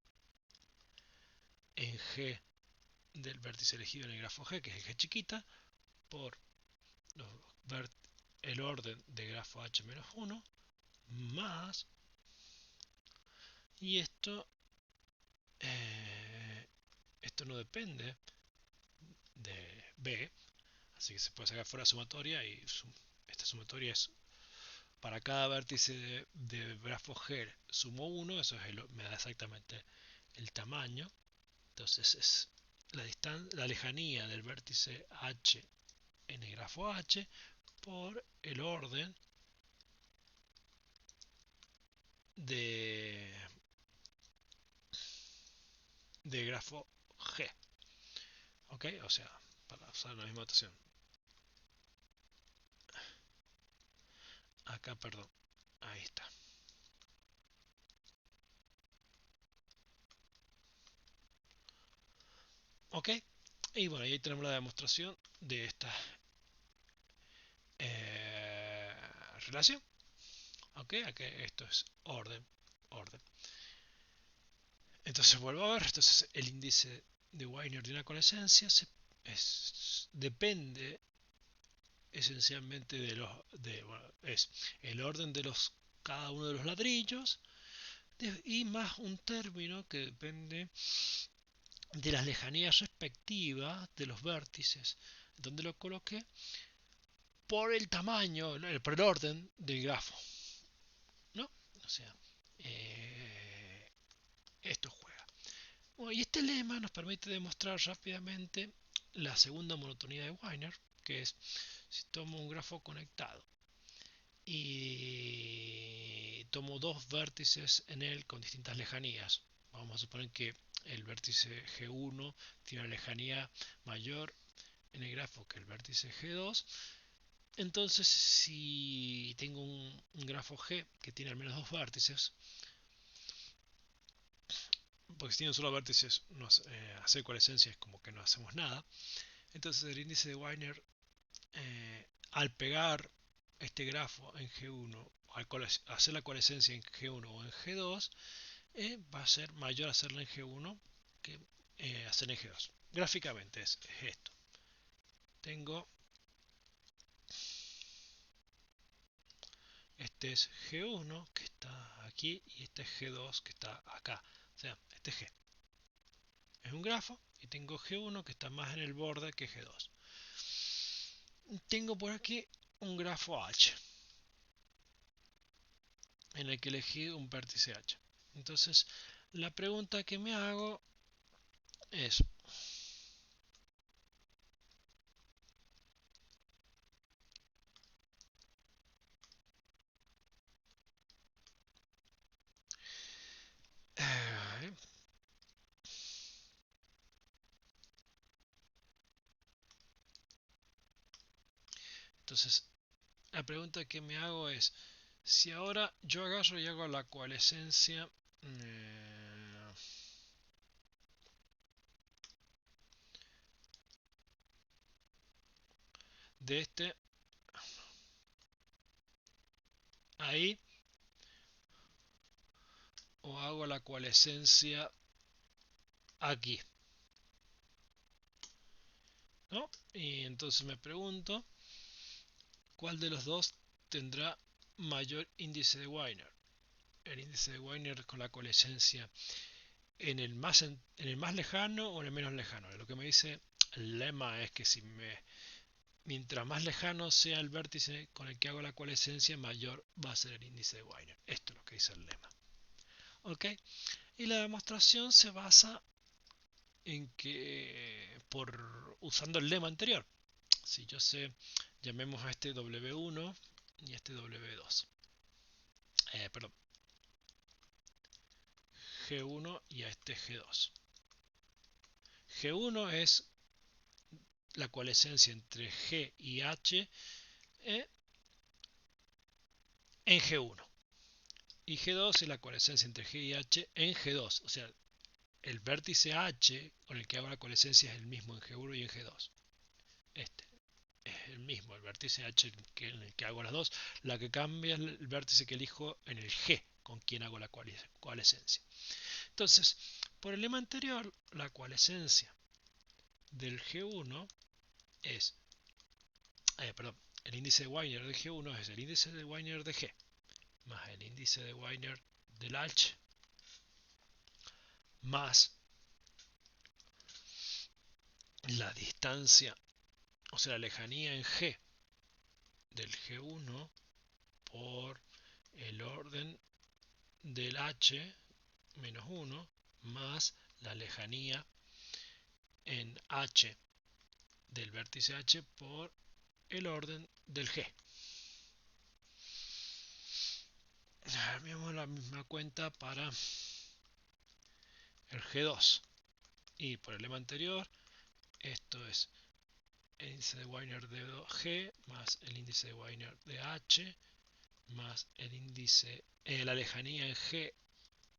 en G del vértice elegido en el grafo G, que es el G chiquita, por el orden de grafo H menos 1, más, y esto no depende de B, así que se puede sacar fuera sumatoria y esta sumatoria es para cada vértice de grafo G sumo 1, eso me da exactamente el tamaño. Entonces es la lejanía del vértice H en el grafo H por el orden de grafo G. ¿Ok? O sea, para usar la misma notación. Acá, perdón. Ahí está. ¿Ok? Y bueno, ahí tenemos la demostración de esta relación. ¿Ok? Aquí esto es orden. Entonces vuelvo a ver. Entonces el índice de Wiener de una coalescencia depende esencialmente es el orden de cada uno de los ladrillos y más un término que depende de las lejanías respectivas de los vértices donde lo coloqué por el tamaño, por el orden del grafo, ¿no? O sea, esto juega. Bueno, y este lema nos permite demostrar rápidamente la segunda monotonía de Wiener, que es si tomo un grafo conectado y tomo dos vértices en él con distintas lejanías. Vamos a suponer que el vértice G1 tiene una lejanía mayor en el grafo que el vértice G2. Entonces, si tengo un grafo G que tiene al menos dos vértices, porque si tiene un solo vértice, hacer coalescencia es como que no hacemos nada. Entonces, el índice de Wiener, al pegar este grafo en G1, al hacer la coalescencia en G1 o en G2, va a ser mayor hacerla en G1 que hacerla en G2. Gráficamente es esto. Tengo, este es G1 que está aquí y este es G2 que está acá. O sea, este G es un grafo y tengo G1 que está más en el borde que G2. Tengo por aquí un grafo H en el que elegí un vértice H. Entonces, la pregunta que me hago es, entonces, la pregunta que me hago es, si ahora yo agarro y hago la coalescencia de este ahí, o hago la coalescencia aquí, ¿no? Y entonces me pregunto, ¿cuál de los dos tendrá mayor índice de Wiener? El índice de Wiener con la coalescencia en el más lejano o en el menos lejano. Lo que me dice el lema es que mientras más lejano sea el vértice con el que hago la coalescencia, mayor va a ser el índice de Wiener. Esto es lo que dice el lema. ¿Ok? Y la demostración se basa en que usando el lema anterior. Si yo sé, llamemos a este W1 y a este W2. Perdón, G1 y a este G2. G1 es la coalescencia entre G y H en G1. Y G2 es la coalescencia entre G y H en G2. O sea, el vértice H con el que hago la coalescencia es el mismo en G1 y en G2. Este es el mismo, el vértice H en el que hago las dos. La que cambia es el vértice que elijo en el G con quien hago la coalescencia. Entonces, por el lema anterior, la coalescencia del G1 es, perdón, el índice de Wiener de G1 es el índice de Wiener de G más el índice de Wiener del H más la distancia, o sea, la lejanía en G del G1 por el orden del H menos 1 más la lejanía en H del vértice H por el orden del G. Vemos la misma cuenta para el G2 y por el lema anterior esto es el índice de Wiener de G más el índice de Wiener de H más el índice, la lejanía en G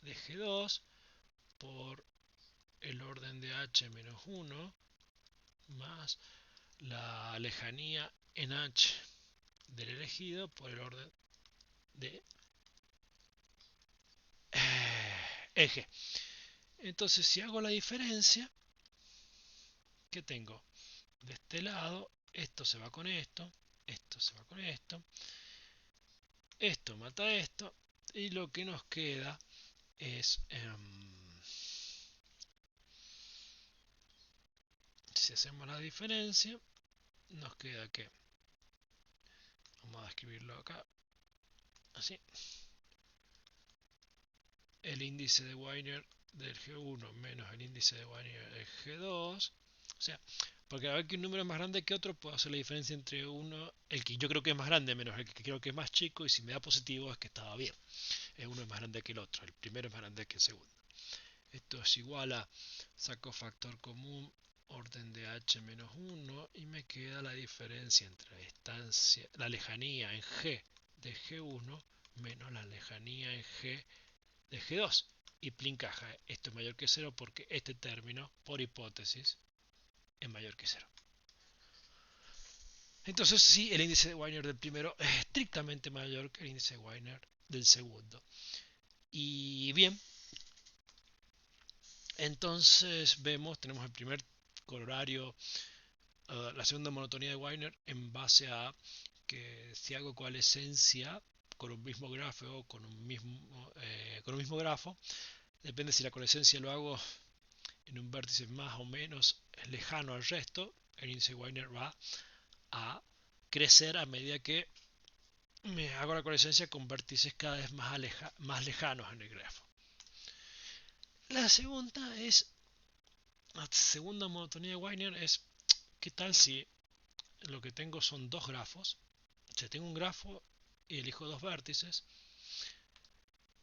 de G2 por el orden de H menos 1 más la lejanía en H del elegido por el orden de eje. Entonces, si hago la diferencia, ¿qué tengo? De este lado, esto se va con esto se va con esto mata esto, y lo que nos queda es, si hacemos la diferencia, nos queda que, vamos a escribirlo acá, así, el índice de Wiener del G1 menos el índice de Wiener del G2, o sea, porque a ver que un número es más grande que otro, puedo hacer la diferencia entre uno, el que yo creo que es más grande menos el que creo que es más chico, y si me da positivo es que estaba bien. Uno es más grande que el otro, el primero es más grande que el segundo. Esto es igual a, saco factor común, orden de h menos 1, y me queda la diferencia entre la distancia, la lejanía en G de G1 menos la lejanía en G de G2. Y plin caja, esto es mayor que 0 porque este término, por hipótesis, es mayor que 0. Entonces sí, el índice de Wiener del primero es estrictamente mayor que el índice de Wiener del segundo. Y bien, entonces vemos, tenemos el primer corolario, la segunda monotonía de Wiener en base a que si hago coalescencia con un mismo grafo o con un mismo grafo, depende si la coalescencia lo hago en un vértice más o menos lejano al resto, el índice de Wiener va a crecer a medida que me hago la coalescencia con vértices cada vez más lejanos en el grafo. La segunda monotonía de Wiener es, ¿qué tal si lo que tengo son dos grafos? O sea, tengo un grafo y elijo dos vértices,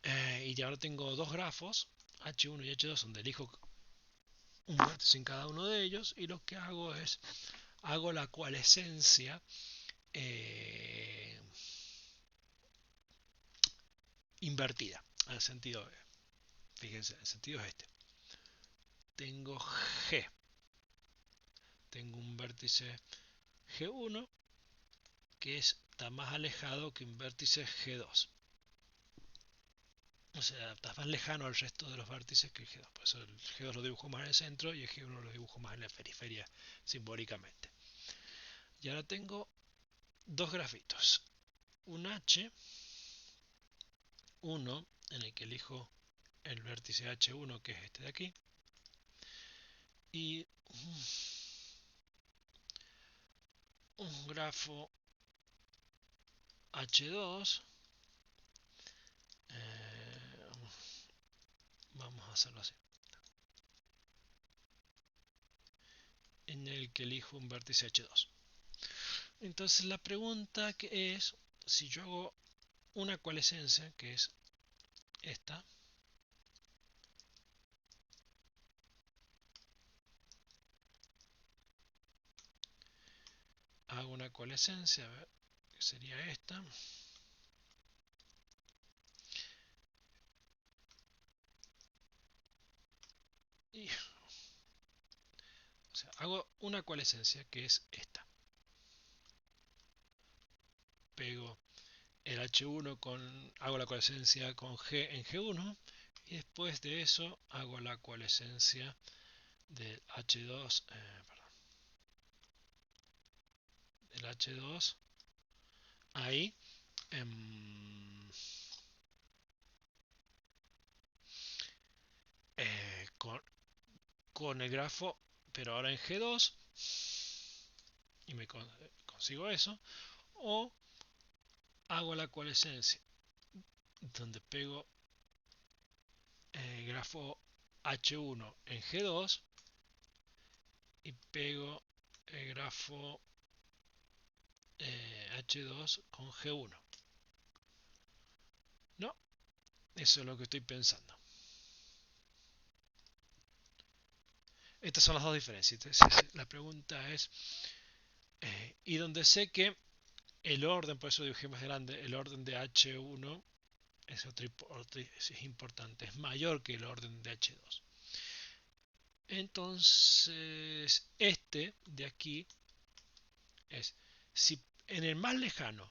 y ahora tengo dos grafos, H1 y H2, donde elijo un vértice en cada uno de ellos, y lo que hago es, hago la coalescencia invertida, en el sentido, fíjense, el sentido es este. Tengo G, tengo un vértice G1 que está más alejado que un vértice G2. O sea, está más lejano al resto de los vértices que el G2. Por eso el G2 lo dibujo más en el centro y el G1 lo dibujo más en la periferia simbólicamente. Y ahora tengo dos grafitos. Un H1 en el que elijo el vértice H1, que es este de aquí. Y un grafo H2. Vamos a hacerlo así. En el que elijo un vértice H2. Entonces la pregunta que es, si yo hago una coalescencia, que es esta, hago una coalescencia, a ver, que sería esta, y, o sea, hago una coalescencia que es esta, pego el H1 hago la coalescencia con G en G1, y después de eso hago la coalescencia del H2, perdón, del H2 ahí em, eh, con, con el grafo, pero ahora en G2, y me consigo eso, o hago la coalescencia donde pego el grafo H1 en G2 y pego el grafo H2 con G1. No, eso es lo que estoy pensando. Estas son las dos diferencias. Entonces, la pregunta es, y donde sé que el orden, por eso dibujé más grande, el orden de H1 es importante, es mayor que el orden de H2. Entonces, este de aquí es, si en el más lejano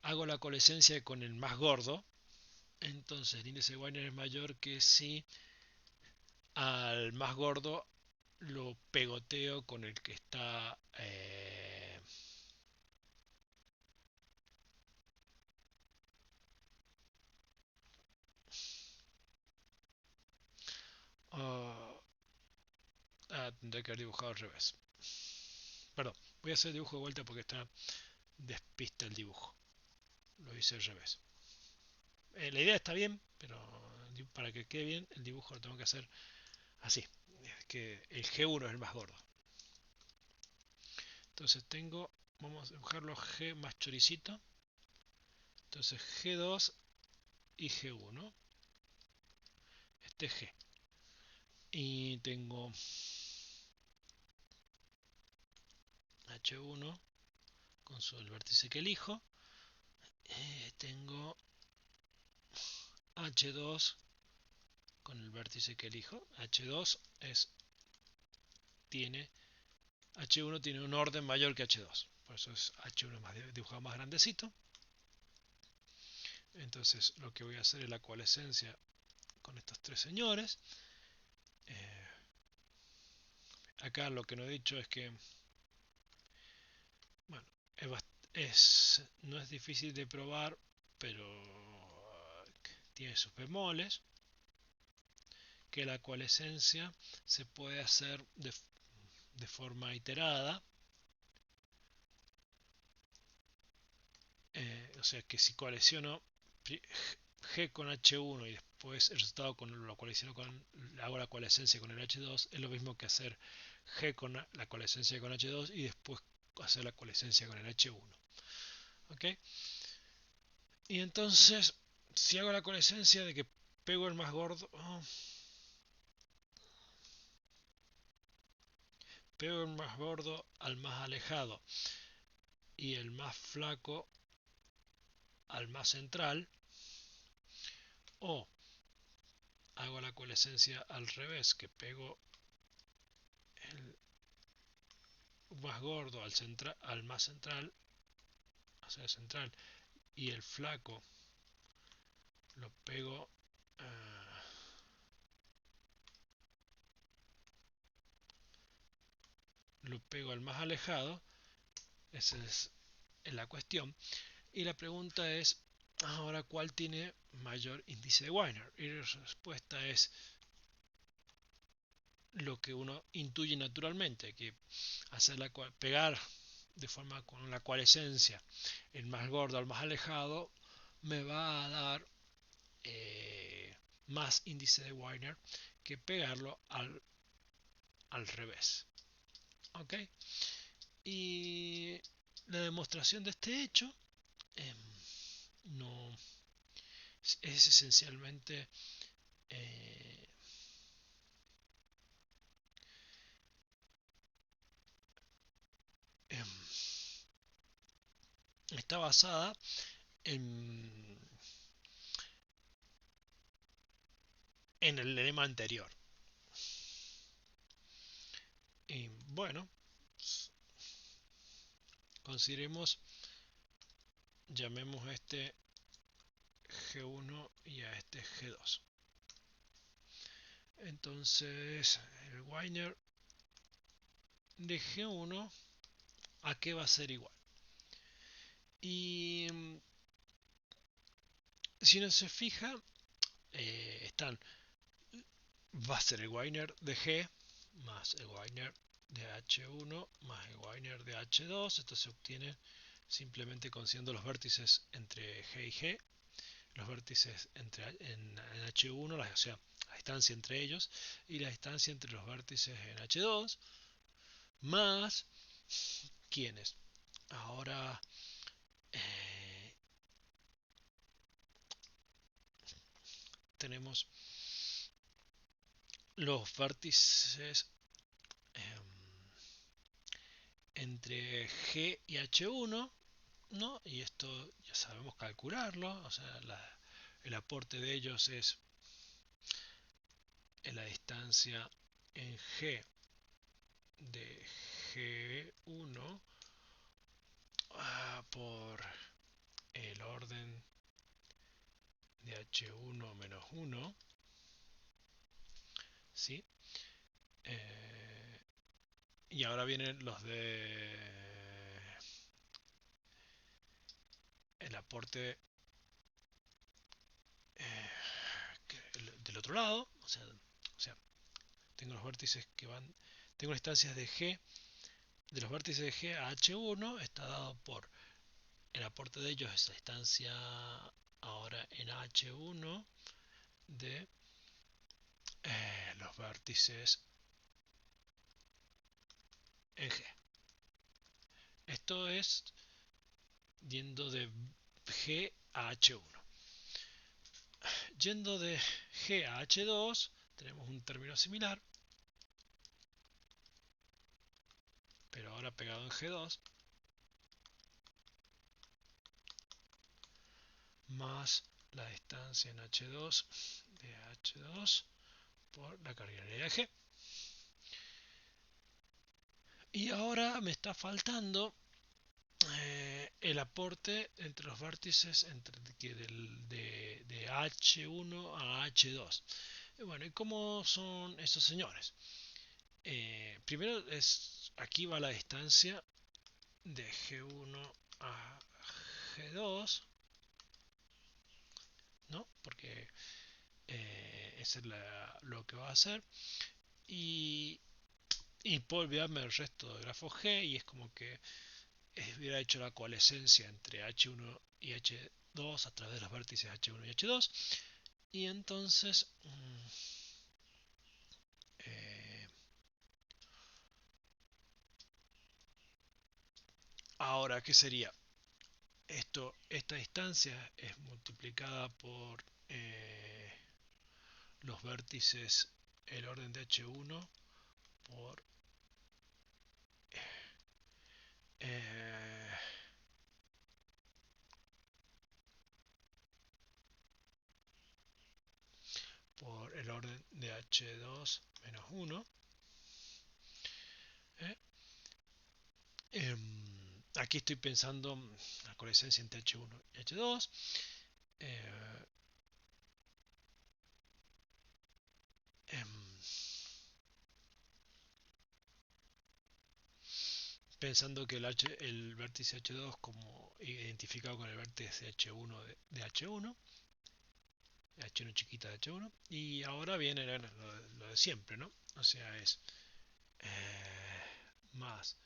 hago la coalescencia con el más gordo, entonces el índice de Wiener es mayor que si al más gordo lo pegoteo con el que está tendré que haber dibujado al revés. Perdón, voy a hacer el dibujo de vuelta porque está despista el dibujo. Lo hice al revés. La idea está bien, pero para que quede bien el dibujo lo tengo que hacer así. Es que el G1 es el más gordo. Entonces vamos a dibujarlo G más choricito. Entonces G2 y G1. Este G. Y tengo H1 con el vértice que elijo. Tengo H2 con el vértice que elijo. H2 tiene H1 tiene un orden mayor que H2. Por eso es H1 más dibujado más grandecito. Entonces lo que voy a hacer es la coalescencia con estos tres señores. Acá lo que no he dicho es que, bueno, no es difícil de probar, pero tiene sus bemoles, que la coalescencia se puede hacer de forma iterada. O sea que si coaliciono G con H1 y después el resultado hago la coalescencia con el H2, es lo mismo que hacer G con la coalescencia con H2 y después hacer la coalescencia con el H1. ¿Ok? Y entonces, si hago la coalescencia de que pego el más gordo, pego el más gordo al más alejado y el más flaco al más central, o hago la coalescencia al revés, que pego el más gordo al más central, hacia el central, y el flaco lo pego al más alejado. Esa es la cuestión. Y la pregunta es, ahora, ¿cuál tiene mayor índice de Wiener? Y la respuesta es lo que uno intuye naturalmente, que pegar de forma con la coalescencia el más gordo al más alejado me va a dar más índice de Wiener que pegarlo al revés. ¿Ok? Y la demostración de este hecho eh, no es esencialmente eh, eh, está basada en, en el lema anterior. Y bueno, consideremos, llamemos este G1 y a este G2. Entonces el Wiener de G1 a qué va a ser igual. Y si no se fija, va a ser el Wiener de G más el Wiener de H1 más el Wiener de H2. Esto se obtiene simplemente consiguiendo los vértices entre G y G, los vértices en H1, o sea, la distancia entre ellos, y la distancia entre los vértices en H2, más ¿quiénes? Ahora tenemos los vértices entre G y H1, ¿no? Y esto ya sabemos calcularlo, o sea, el aporte de ellos es en la distancia en G de G1 por el orden de H1 menos 1, ¿sí? Y ahora vienen los de el aporte del otro lado, o sea, tengo los vértices que van, tengo distancias de G, de los vértices de G a H1, está dado por el aporte de ellos, esa distancia ahora en H1 de los vértices en G. Esto es yendo de G a H1. Yendo de G a H2 tenemos un término similar, pero ahora pegado en G2, más la distancia en H2 de H2 por la cardinalidad de G. Y ahora me está faltando el aporte entre los vértices de H1 a H2. Bueno, ¿y cómo son estos señores? Primero aquí va la distancia de G1 a G2, ¿no? Porque eso es lo que va a hacer. Y puedo olvidarme del resto del grafo G y es como que hubiera hecho la coalescencia entre H1 y H2 a través de los vértices H1 y H2. Y entonces ahora, ¿qué sería? Esta distancia es multiplicada por los vértices, el orden de H1 por eh, por el orden de H2 menos 1. ¿eh? Aquí estoy pensando la coalescencia entre H1 y H2. Eh, pensando que el vértice H2 como identificado con el vértice H1 de H1, H1 chiquita de H1, y ahora viene lo de siempre, ¿no? O sea, es más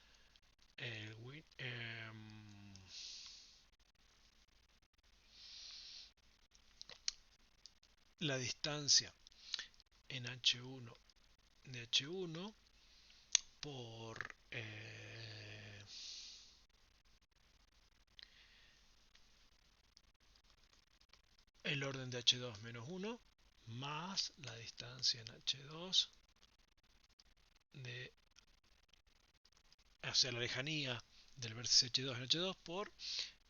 la distancia en H1 de H1 por el orden de H2 menos 1 más la distancia en H2 de, o sea, la lejanía del vértice H2 en H2 por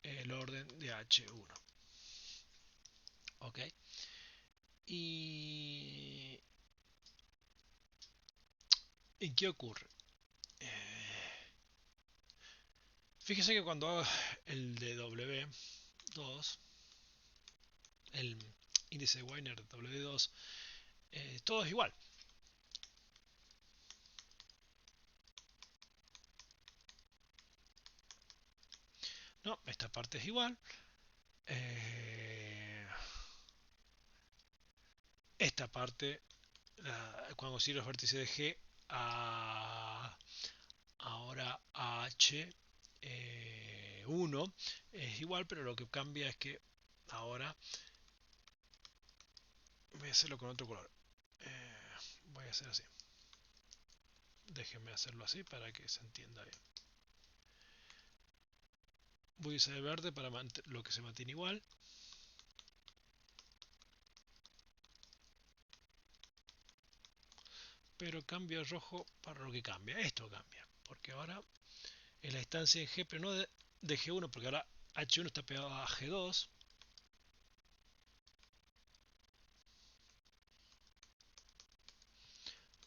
el orden de H1. ¿Ok? ¿Y qué ocurre? Fíjese que cuando hago el de W2, el índice de Wiener W2, todo es igual. No, esta parte es igual. Esta parte, cuando consigo los vértices de G, ahora a H1 es igual, pero lo que cambia es que ahora voy a hacerlo con otro color. Voy a hacer así. Déjenme hacerlo así para que se entienda bien. Voy a usar el verde para lo que se mantiene igual. Pero cambio el rojo para lo que cambia. Esto cambia. Porque ahora es la distancia en G, pero no de G1, porque ahora H1 está pegado a G2.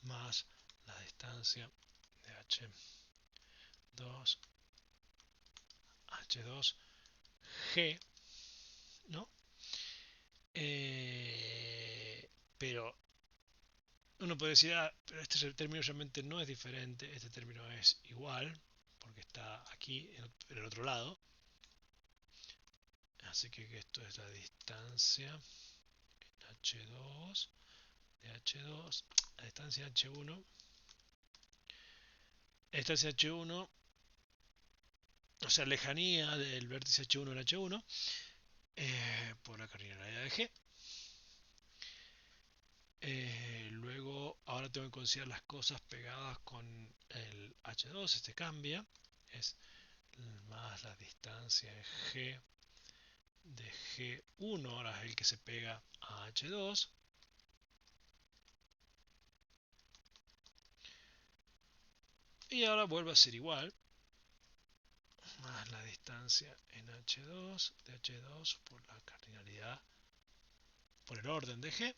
Más la distancia de H2, H2G, ¿no? Pero uno puede decir, pero este término realmente no es diferente, este término es igual, porque está aquí en el otro lado. Así que esto es la distancia en H2 de H2, la distancia H1, esta es H1, o sea, lejanía del vértice H1 en H1, por la cardinalidad de G. Luego, ahora tengo que considerar las cosas pegadas con el H2, este cambia, es más la distancia en G de G1, ahora es el que se pega a H2. Y ahora vuelve a ser igual, más la distancia en H2 de H2 por la cardinalidad, por el orden de G.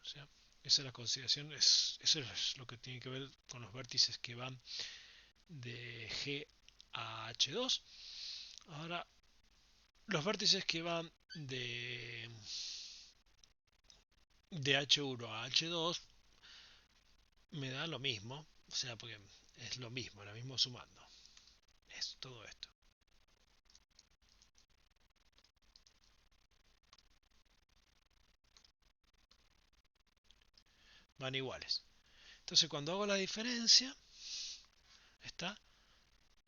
O sea, esa es la consideración, eso es lo que tiene que ver con los vértices que van de G a H2. Ahora, los vértices que van de H1 a H2 me da lo mismo, o sea, porque es lo mismo sumando. Es todo esto. Van iguales. Entonces, cuando hago la diferencia, está,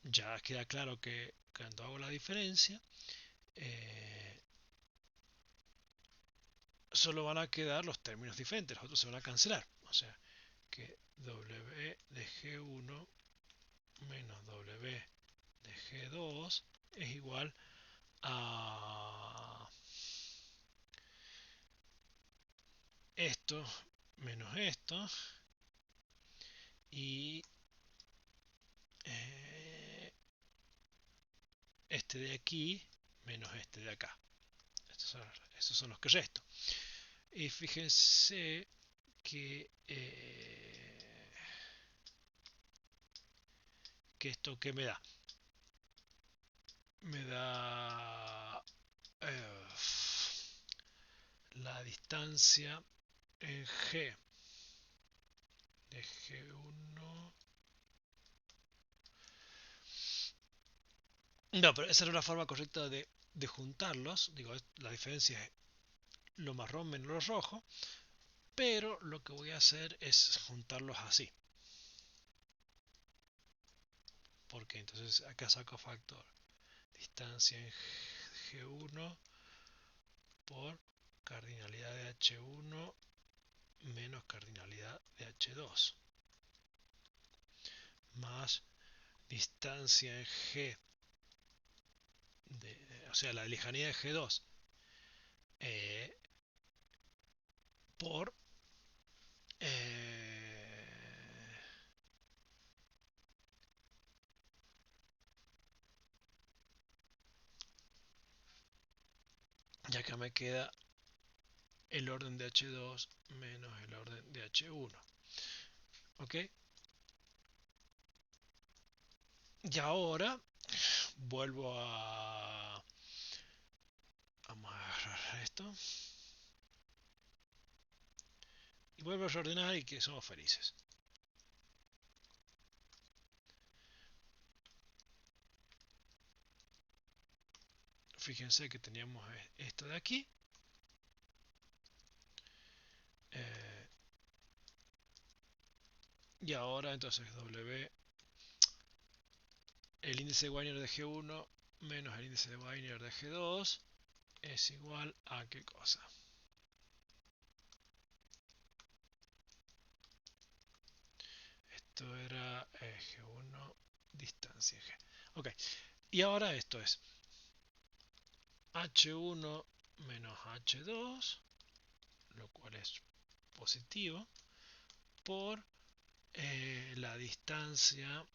ya queda claro que cuando hago la diferencia, eh, solo van a quedar los términos diferentes, los otros se van a cancelar. O sea, que W de G1 menos W de G2 es igual a esto menos esto y este de aquí menos este de acá. Estos son los que resto. Y fíjense que esto que me da. Me da la distancia en G de G1. No, pero esa era la forma correcta de juntarlos. Digo, la diferencia es lo marrón menos lo rojo. Pero lo que voy a hacer es juntarlos así. Porque entonces acá saco factor distancia en G1 por cardinalidad de H1 menos cardinalidad de H2 más distancia en G o sea la lejanía de G2 eh, por ya acá me queda el orden de H2 menos el orden de H1. ¿Ok? Y ahora vuelvo a... Vamos a agarrar esto. esto. Y vuelvo a reordenar y que somos felices. Fíjense que teníamos esto de aquí. Y ahora entonces el índice de Wiener de G1 menos el índice de Wiener de G2 es igual a ¿qué cosa? Esto era G1 distancia G. Ok, y ahora esto es H1 menos H2, lo cual es positivo, por la distancia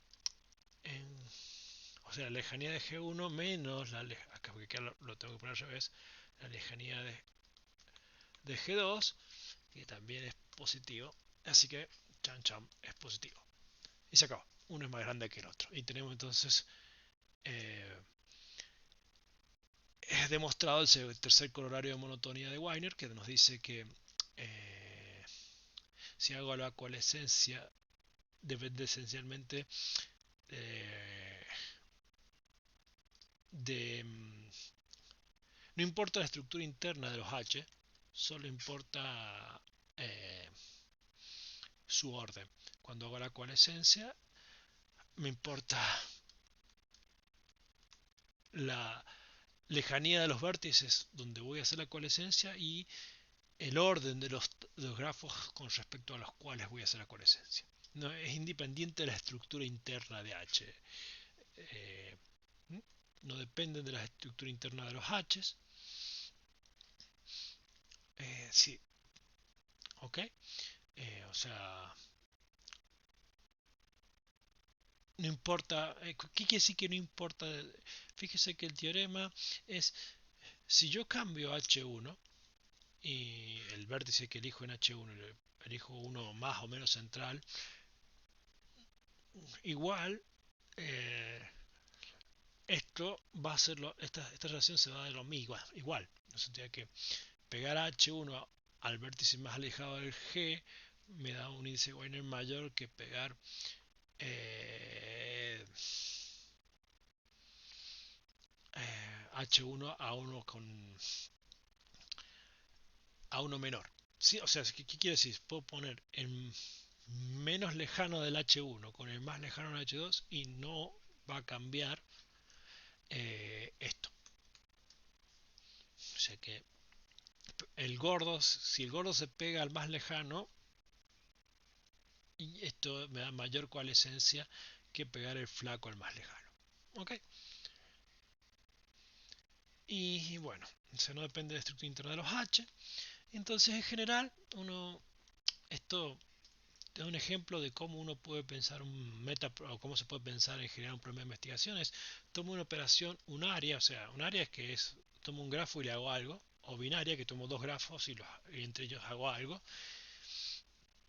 o sea, la lejanía de G1 menos acá porque lo tengo que poner al revés, la lejanía de G2, que también es positivo, así que chan chan es positivo. Y se acabó, uno es más grande que el otro. Y tenemos entonces eh, es demostrado el tercer corolario de monotonía de Wiener, que nos dice que si hago la coalescencia depende esencialmente de no importa la estructura interna de los H, solo importa eh, su orden. Cuando hago la coalescencia, me importa la lejanía de los vértices donde voy a hacer la coalescencia y el orden de los grafos con respecto a los cuales voy a hacer la coalescencia. No, es independiente de la estructura interna de H. Eh, no dependen de la estructura interna de los H. Sí, ok. O sea, no importa. ¿Qué quiere decir que no importa? Fíjese que el teorema es, si yo cambio H1 y el vértice que elijo en H1, elijo uno más o menos central, igual esto va a ser esta relación se va a dar lo mismo, igual. No se tiene que pegar H1 al vértice más alejado del G me da un índice Wiener mayor que pegar eh, H1 a uno a uno menor. ¿Sí? O sea, ¿qué quiere decir? Puedo poner el menos lejano del H1 con el más lejano del H2 y no va a cambiar esto. O sea que si el gordo se pega al más lejano, y esto me da mayor coalescencia que pegar el flaco al más lejano. ¿Ok? Y bueno, eso no depende de la estructura interna de los H. Entonces, en general, esto te da un ejemplo de cómo uno puede pensar o cómo se puede pensar en generar un problema de investigaciones. Tomo una operación unaria, o sea, unaria es que tomo un grafo y le hago algo, o binaria, que tomo dos grafos y entre ellos hago algo,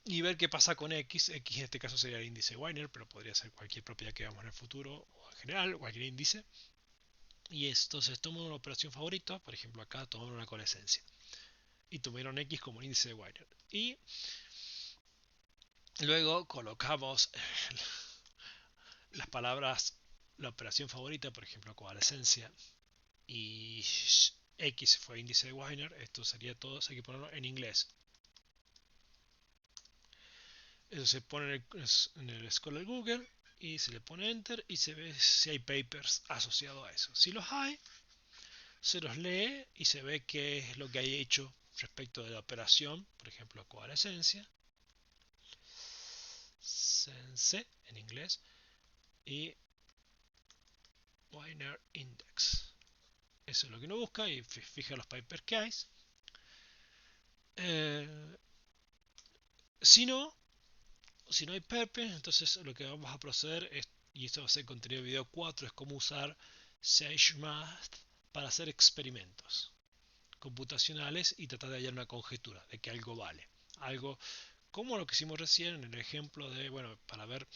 y ver qué pasa con X. X en este caso sería el índice Wiener, pero podría ser cualquier propiedad que veamos en el futuro, o en general, cualquier índice. Y entonces tomo una operación favorita, por ejemplo acá tomaron una coalescencia, y tomaron X como índice de Wiener. Y luego colocamos las palabras, la operación favorita, por ejemplo coalescencia, y X fue índice de Wiener, esto sería todo, hay que ponerlo en inglés. Eso se pone en el Scholar Google y se le pone Enter y se ve si hay papers asociados a eso. Si los hay, se los lee y se ve qué es lo que hay hecho respecto de la operación, por ejemplo, coalescencia, sense en inglés, y Wiener Index. Eso es lo que uno busca y fija los papers que hay. Eh, si no, si no hay papers, entonces lo que vamos a proceder es, y esto va a ser contenido de video 4, es cómo usar SageMath para hacer experimentos computacionales y tratar de hallar una conjetura de que algo vale. Algo como lo que hicimos recién en el ejemplo de, bueno, para ver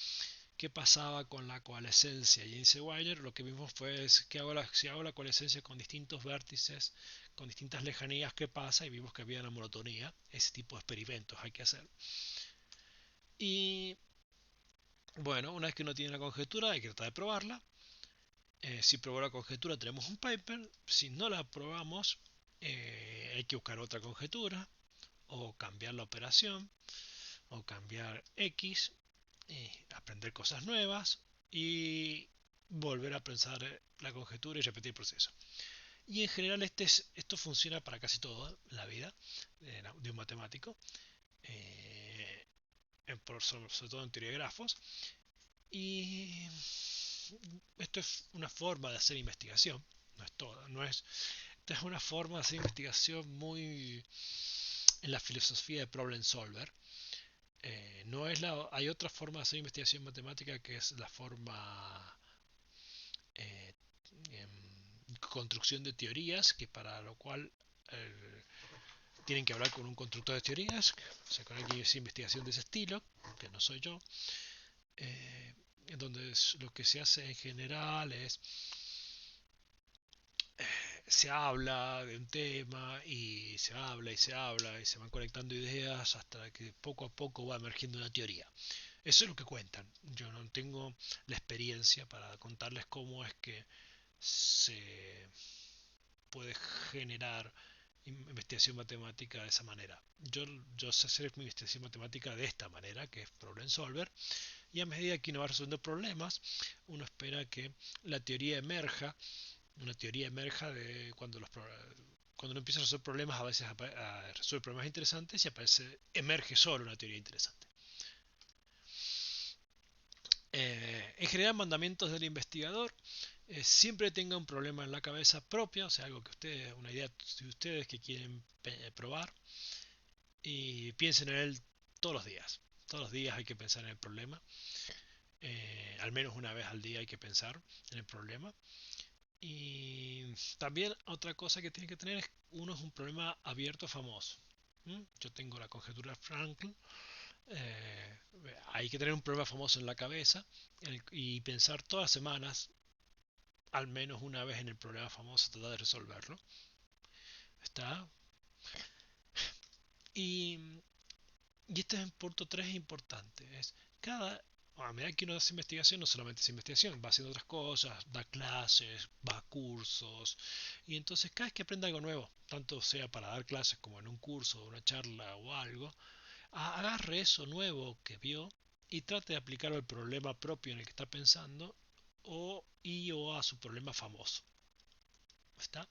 qué pasaba con la coalescencia. Y en Wire lo que vimos fue que si hago la coalescencia con distintos vértices, con distintas lejanías, ¿qué pasa? Y vimos que había una monotonía. Ese tipo de experimentos hay que hacer. Y bueno, una vez que uno tiene la conjetura, hay que tratar de probarla. Si probó la conjetura, tenemos un paper. Si no la probamos, hay que buscar otra conjetura, o cambiar la operación, o cambiar X, aprender cosas nuevas y volver a pensar la conjetura y repetir el proceso. Y en general esto funciona para casi toda la vida de un matemático, sobre todo en teoría de grafos. Y esto es una forma de hacer investigación, no es toda, esta es una forma de hacer investigación muy en la filosofía de problem solver. No es hay otra forma de hacer investigación matemática, que es la forma eh, construcción de teorías, que para lo cual eh, tienen que hablar con un constructor de teorías, o sea, con alguien que hace investigación de ese estilo, que no soy yo, eh, donde lo que se hace en general es se habla de un tema y se habla y se habla y se van conectando ideas hasta que poco a poco va emergiendo una teoría. Eso es lo que cuentan. Yo no tengo la experiencia para contarles cómo es que se puede generar investigación matemática de esa manera. Yo sé hacer mi investigación matemática de esta manera, que es problem solver, y a medida que uno va resolviendo problemas, uno espera que la teoría emerja, una teoría emerja de cuando uno empieza a resolver problemas, a veces resuelve problemas interesantes y emerge solo una teoría interesante. En general, mandamientos del investigador: siempre tenga un problema en la cabeza propia, o sea, algo que ustedes, una idea de ustedes que quieren probar, y piensen en él todos los días. Todos los días hay que pensar en el problema. Al menos una vez al día hay que pensar en el problema. Y también otra cosa que tiene que tener es, uno es un problema abierto famoso. Yo tengo la conjetura de Frankl. eh, Hay que tener un problema famoso en la cabeza y pensar todas las semanas al menos una vez en el problema famoso, tratar de resolverlo. ¿Está? Y, y este es el punto 3 importante. A medida que uno hace investigación, no solamente es investigación, va haciendo otras cosas, da clases, va a cursos. Y entonces cada vez que aprenda algo nuevo, tanto sea para dar clases como en un curso, una charla o algo, agarre eso nuevo que vio y trate de aplicarlo al problema propio en el que está pensando, o a su problema famoso. ¿Está?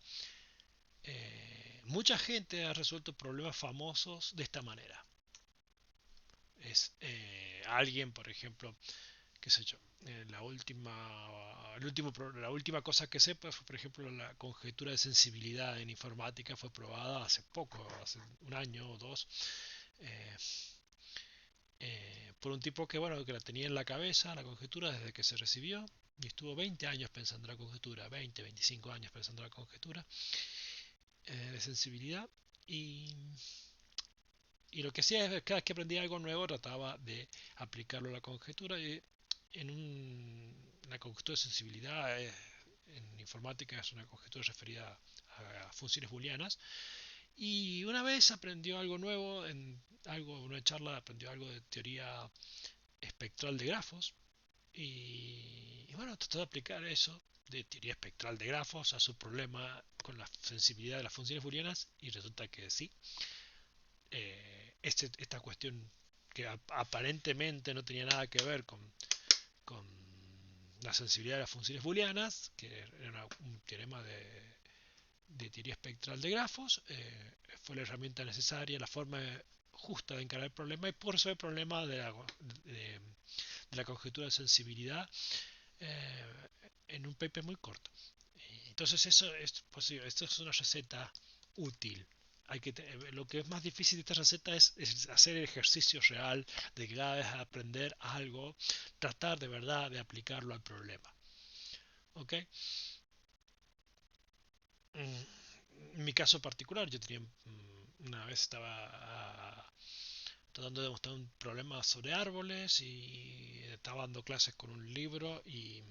Mucha gente ha resuelto problemas famosos de esta manera. Alguien, por ejemplo, qué sé yo, la última cosa que sepa fue, por ejemplo, la conjetura de sensibilidad en informática. Fue probada hace poco, hace un año o dos, eh, por un tipo que, bueno, que la tenía en la cabeza, la conjetura, desde que se recibió, y estuvo 20 años pensando en la conjetura, 20, 25 años pensando en la conjetura de sensibilidad. Y lo que hacía es, cada vez que aprendía algo nuevo, trataba de aplicarlo a la conjetura. Y la conjetura de sensibilidad en informática es una conjetura referida a funciones booleanas. Y una vez aprendió algo nuevo, en una charla aprendió algo de teoría espectral de grafos. Y bueno, trató de aplicar eso de teoría espectral de grafos a su problema con la sensibilidad de las funciones booleanas, y resulta que sí. Esta cuestión que aparentemente no tenía nada que ver con la sensibilidad de las funciones booleanas, que era un teorema de teoría espectral de grafos, fue la herramienta necesaria, la forma justa de encarar el problema, y por eso el problema de la conjetura de sensibilidad eh, en un paper muy corto. Entonces eso es posible, esto es una receta útil. Lo que es más difícil de esta receta es hacer el ejercicio real de que cada vez aprender algo, tratar de verdad de aplicarlo al problema. ¿Ok? En mi caso particular, yo tenía una vez estaba tratando de mostrar un problema sobre árboles y estaba dando clases con un libro y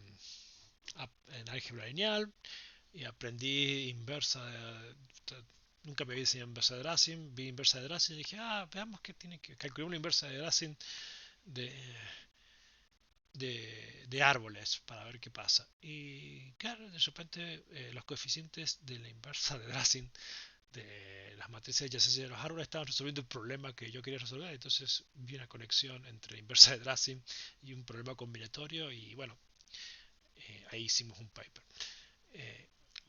en álgebra lineal y aprendí inversa nunca me había enseñado inversa de Racine, vi inversa de Racine y dije, veamos qué tiene que calcular una inversa de Racine de, de árboles para ver qué pasa. Y claro, de repente los coeficientes de la inversa de Racine de las matrices adyacentes de los árboles estaban resolviendo un problema que yo quería resolver. Entonces vi una conexión entre inversa de Racine y un problema combinatorio y bueno, ahí hicimos un paper.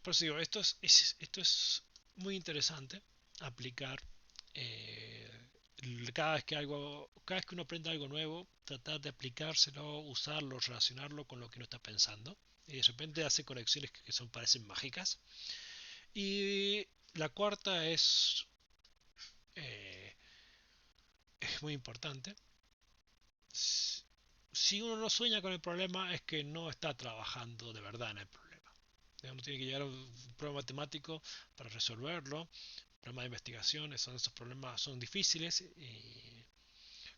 Por eso digo, esto es muy interesante aplicar eh, cada vez que uno aprende algo nuevo, tratar de aplicárselo, usarlo, relacionarlo con lo que uno está pensando. Y de repente hace conexiones que son, parecen mágicas. Y la cuarta eh, es muy importante. Si uno no sueña con el problema es que no está trabajando de verdad en el problema. Uno tiene que llegar a un problema matemático para resolverlo. Problemas de investigación, esos problemas son difíciles y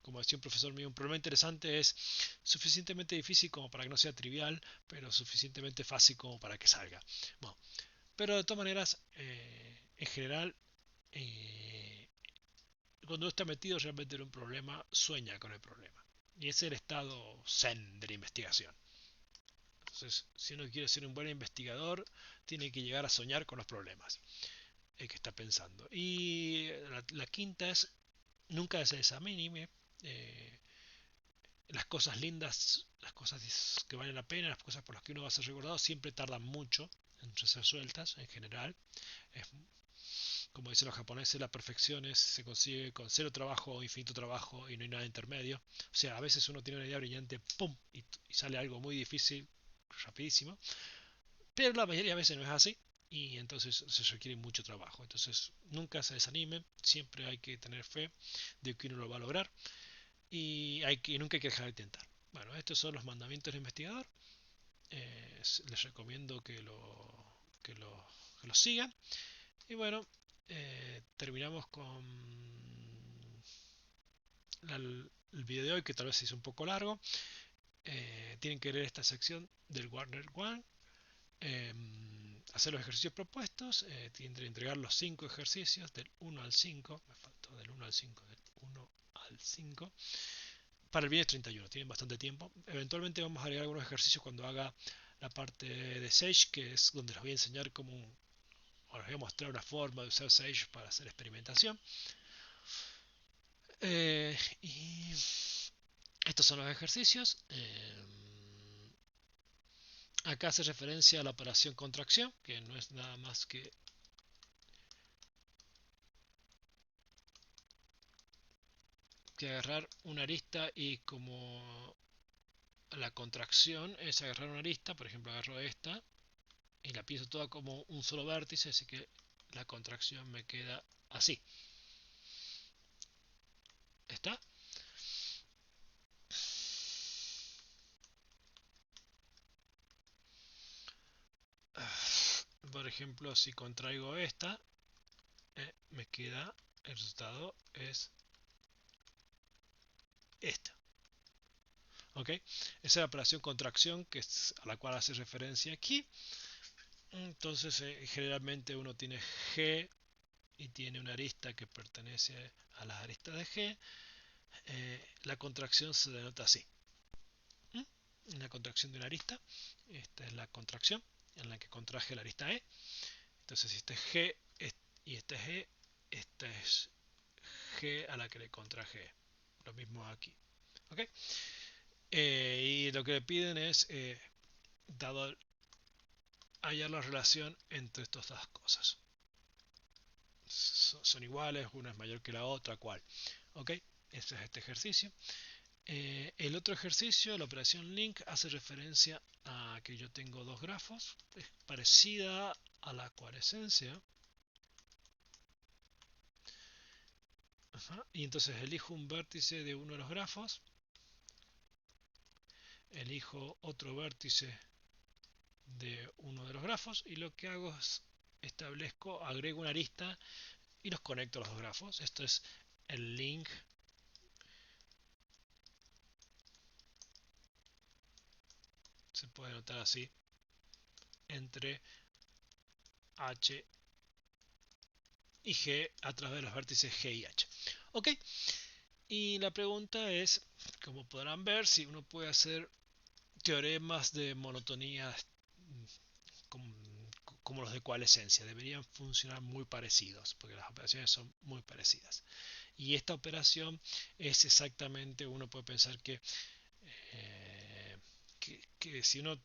como decía un profesor mío, un problema interesante es suficientemente difícil como para que no sea trivial, pero suficientemente fácil como para que salga. Bueno, pero de todas maneras, en general, eh, cuando uno está metido realmente en un problema, sueña con el problema. Y ese es el estado zen de la investigación. Entonces, si uno quiere ser un buen investigador, tiene que llegar a soñar con los problemas que está pensando. Y la quinta es, nunca se desanime. Eh, las cosas lindas, las cosas que valen la pena, las cosas por las que uno va a ser recordado, siempre tardan mucho en ser sueltas en general. Es, como dicen los japoneses, la perfección se consigue con cero trabajo o infinito trabajo y no hay nada intermedio. O sea, a veces uno tiene una idea brillante, ¡pum! Y sale algo muy difícil, rapidísimo. Pero la mayoría de veces no es así y entonces se requiere mucho trabajo. Entonces nunca se desanimen, siempre hay que tener fe de que uno lo va a lograr y nunca hay que dejar de intentar. Bueno, estos son los mandamientos del investigador. Les recomiendo que lo, que lo sigan. Y bueno, terminamos con el video de hoy que tal vez se hizo un poco largo. Tienen que leer esta sección del Warner One. Hacer los ejercicios propuestos. Tienen que entregar los 5 ejercicios del 1 al 5. Me faltó del 1 al 5. Del 1 al 5. Para el viernes 31, tienen bastante tiempo. Eventualmente vamos a agregar algunos ejercicios cuando haga la parte de Sage, que es donde les voy a enseñar cómo, o les voy a mostrar una forma de usar Sage para hacer experimentación. Y estos son los ejercicios. Acá hace referencia a la operación contracción, que no es nada más que agarrar una arista y como la contracción es agarrar una arista, por ejemplo agarro esta y la pienso toda como un solo vértice, así que la contracción me queda así. ¿Está? Por ejemplo, si contraigo esta, me queda, el resultado es esta. ¿Ok? Esa es la operación contracción que es a la cual hace referencia aquí. Entonces, generalmente uno tiene G y tiene una arista que pertenece a las aristas de G. La contracción se denota así. La contracción de una arista. Esta es la contracción en la que contraje la arista E. Entonces, si este es G y este es E, esta es G a la que le contraje E. Lo mismo aquí. ¿Ok? Y lo que le piden es, dado hallar la relación entre estas dos cosas. Son iguales, una es mayor que la otra, ¿cuál? ¿Ok? Este es este ejercicio. El otro ejercicio, la operación link, hace referencia a que yo tengo dos grafos. Es parecida a la coarесcencia. Ajá. Y entonces elijo un vértice de uno de los grafos. Elijo otro vértice de uno de los grafos. Y lo que hago es agrego una arista y los conecto a los dos grafos. Esto es el link se puede notar así, entre H y G a través de los vértices G y H. Ok, y la pregunta es, como podrán ver, si uno puede hacer teoremas de monotonía como, como los de coalescencia. Deberían funcionar muy parecidos, porque las operaciones son muy parecidas. Y esta operación es exactamente, uno puede pensar que si uno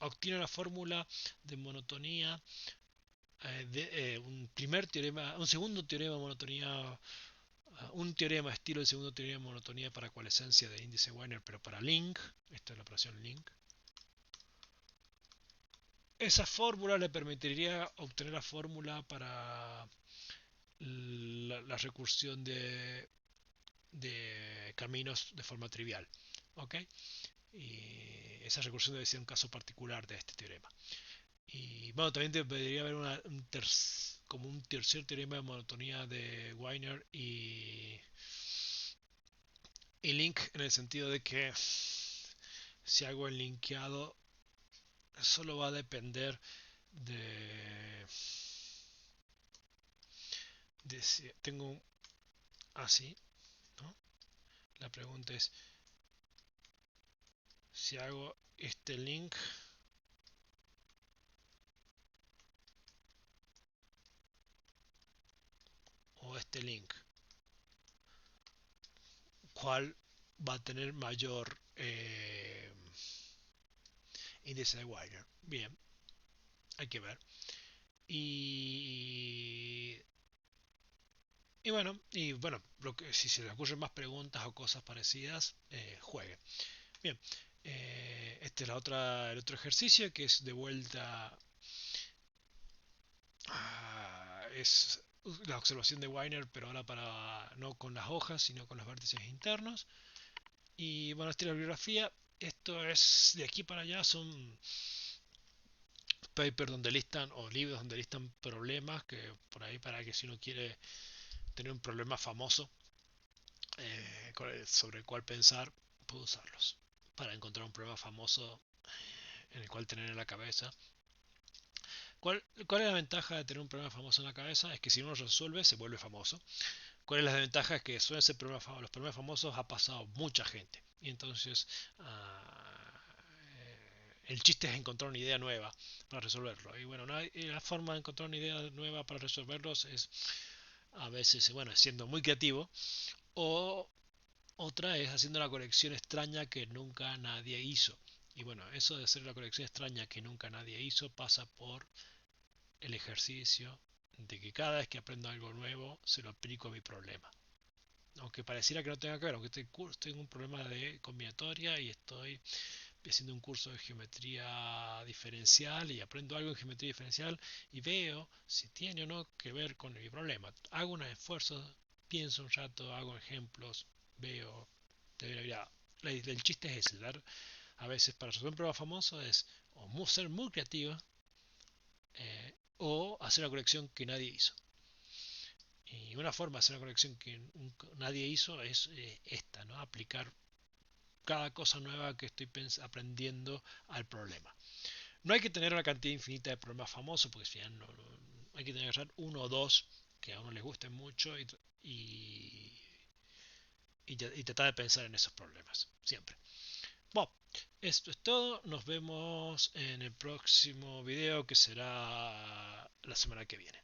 obtiene la fórmula de monotonía, un segundo teorema de monotonía, un teorema estilo el segundo teorema de monotonía para coalescencia de índice Wiener, pero para link, esta es la operación link. Esa fórmula le permitiría obtener la fórmula para la recursión de caminos de forma trivial. ¿Ok? Y esa recursión debe ser un caso particular de este teorema. Y bueno, también debería haber como un tercer teorema de monotonía de Wiener y link, en el sentido de que si hago el linkeado solo va a depender de si tengo así, ¿no? La pregunta es si hago este link o este link, ¿cuál va a tener mayor índice de Wiener? Bien, hay que ver. Y, y bueno, si se les ocurren más preguntas o cosas parecidas, jueguen. Bien, este es el otro ejercicio que es de vuelta. Es la observación de Wiener, pero ahora para no con las hojas, sino con los vértices internos. Y bueno, esta es la bibliografía. Esto es de aquí para allá, son papers donde listan o libros donde listan problemas que por ahí para que si uno quiere tener un problema famoso sobre el cual pensar, puede usarlos para encontrar un problema famoso en el cual tener en la cabeza. ¿Cuál es la ventaja de tener un problema famoso en la cabeza? Es que si uno lo resuelve, se vuelve famoso. ¿Cuál es la desventaja? Es que suelen ser los problemas famosos ha pasado mucha gente. Y entonces el chiste es encontrar una idea nueva para resolverlo. Y bueno, la forma de encontrar una idea nueva para resolverlos es a veces, bueno, siendo muy creativo, o otra es haciendo la colección extraña que nunca nadie hizo. Y bueno, eso de hacer la colección extraña que nunca nadie hizo pasa por el ejercicio de que cada vez que aprendo algo nuevo se lo aplico a mi problema. Aunque pareciera que no tenga que ver, aunque tengo un problema de combinatoria y estoy haciendo un curso de geometría diferencial y aprendo algo en geometría diferencial y veo si tiene o no que ver con mi problema. Hago un esfuerzo, pienso un rato, hago ejemplos, veo, el chiste es ese, a veces para resolver un problema famoso es o ser muy creativo o hacer una colección que nadie hizo. Y una forma de hacer una colección que nadie hizo es esta, ¿no? Aplicar cada cosa nueva que estoy aprendiendo al problema. No hay que tener una cantidad infinita de problemas famosos, porque si no, hay que tener uno o dos que a uno les gusten mucho y tratar de pensar en esos problemas, siempre. Bueno, esto es todo. Nos vemos en el próximo video que será la semana que viene.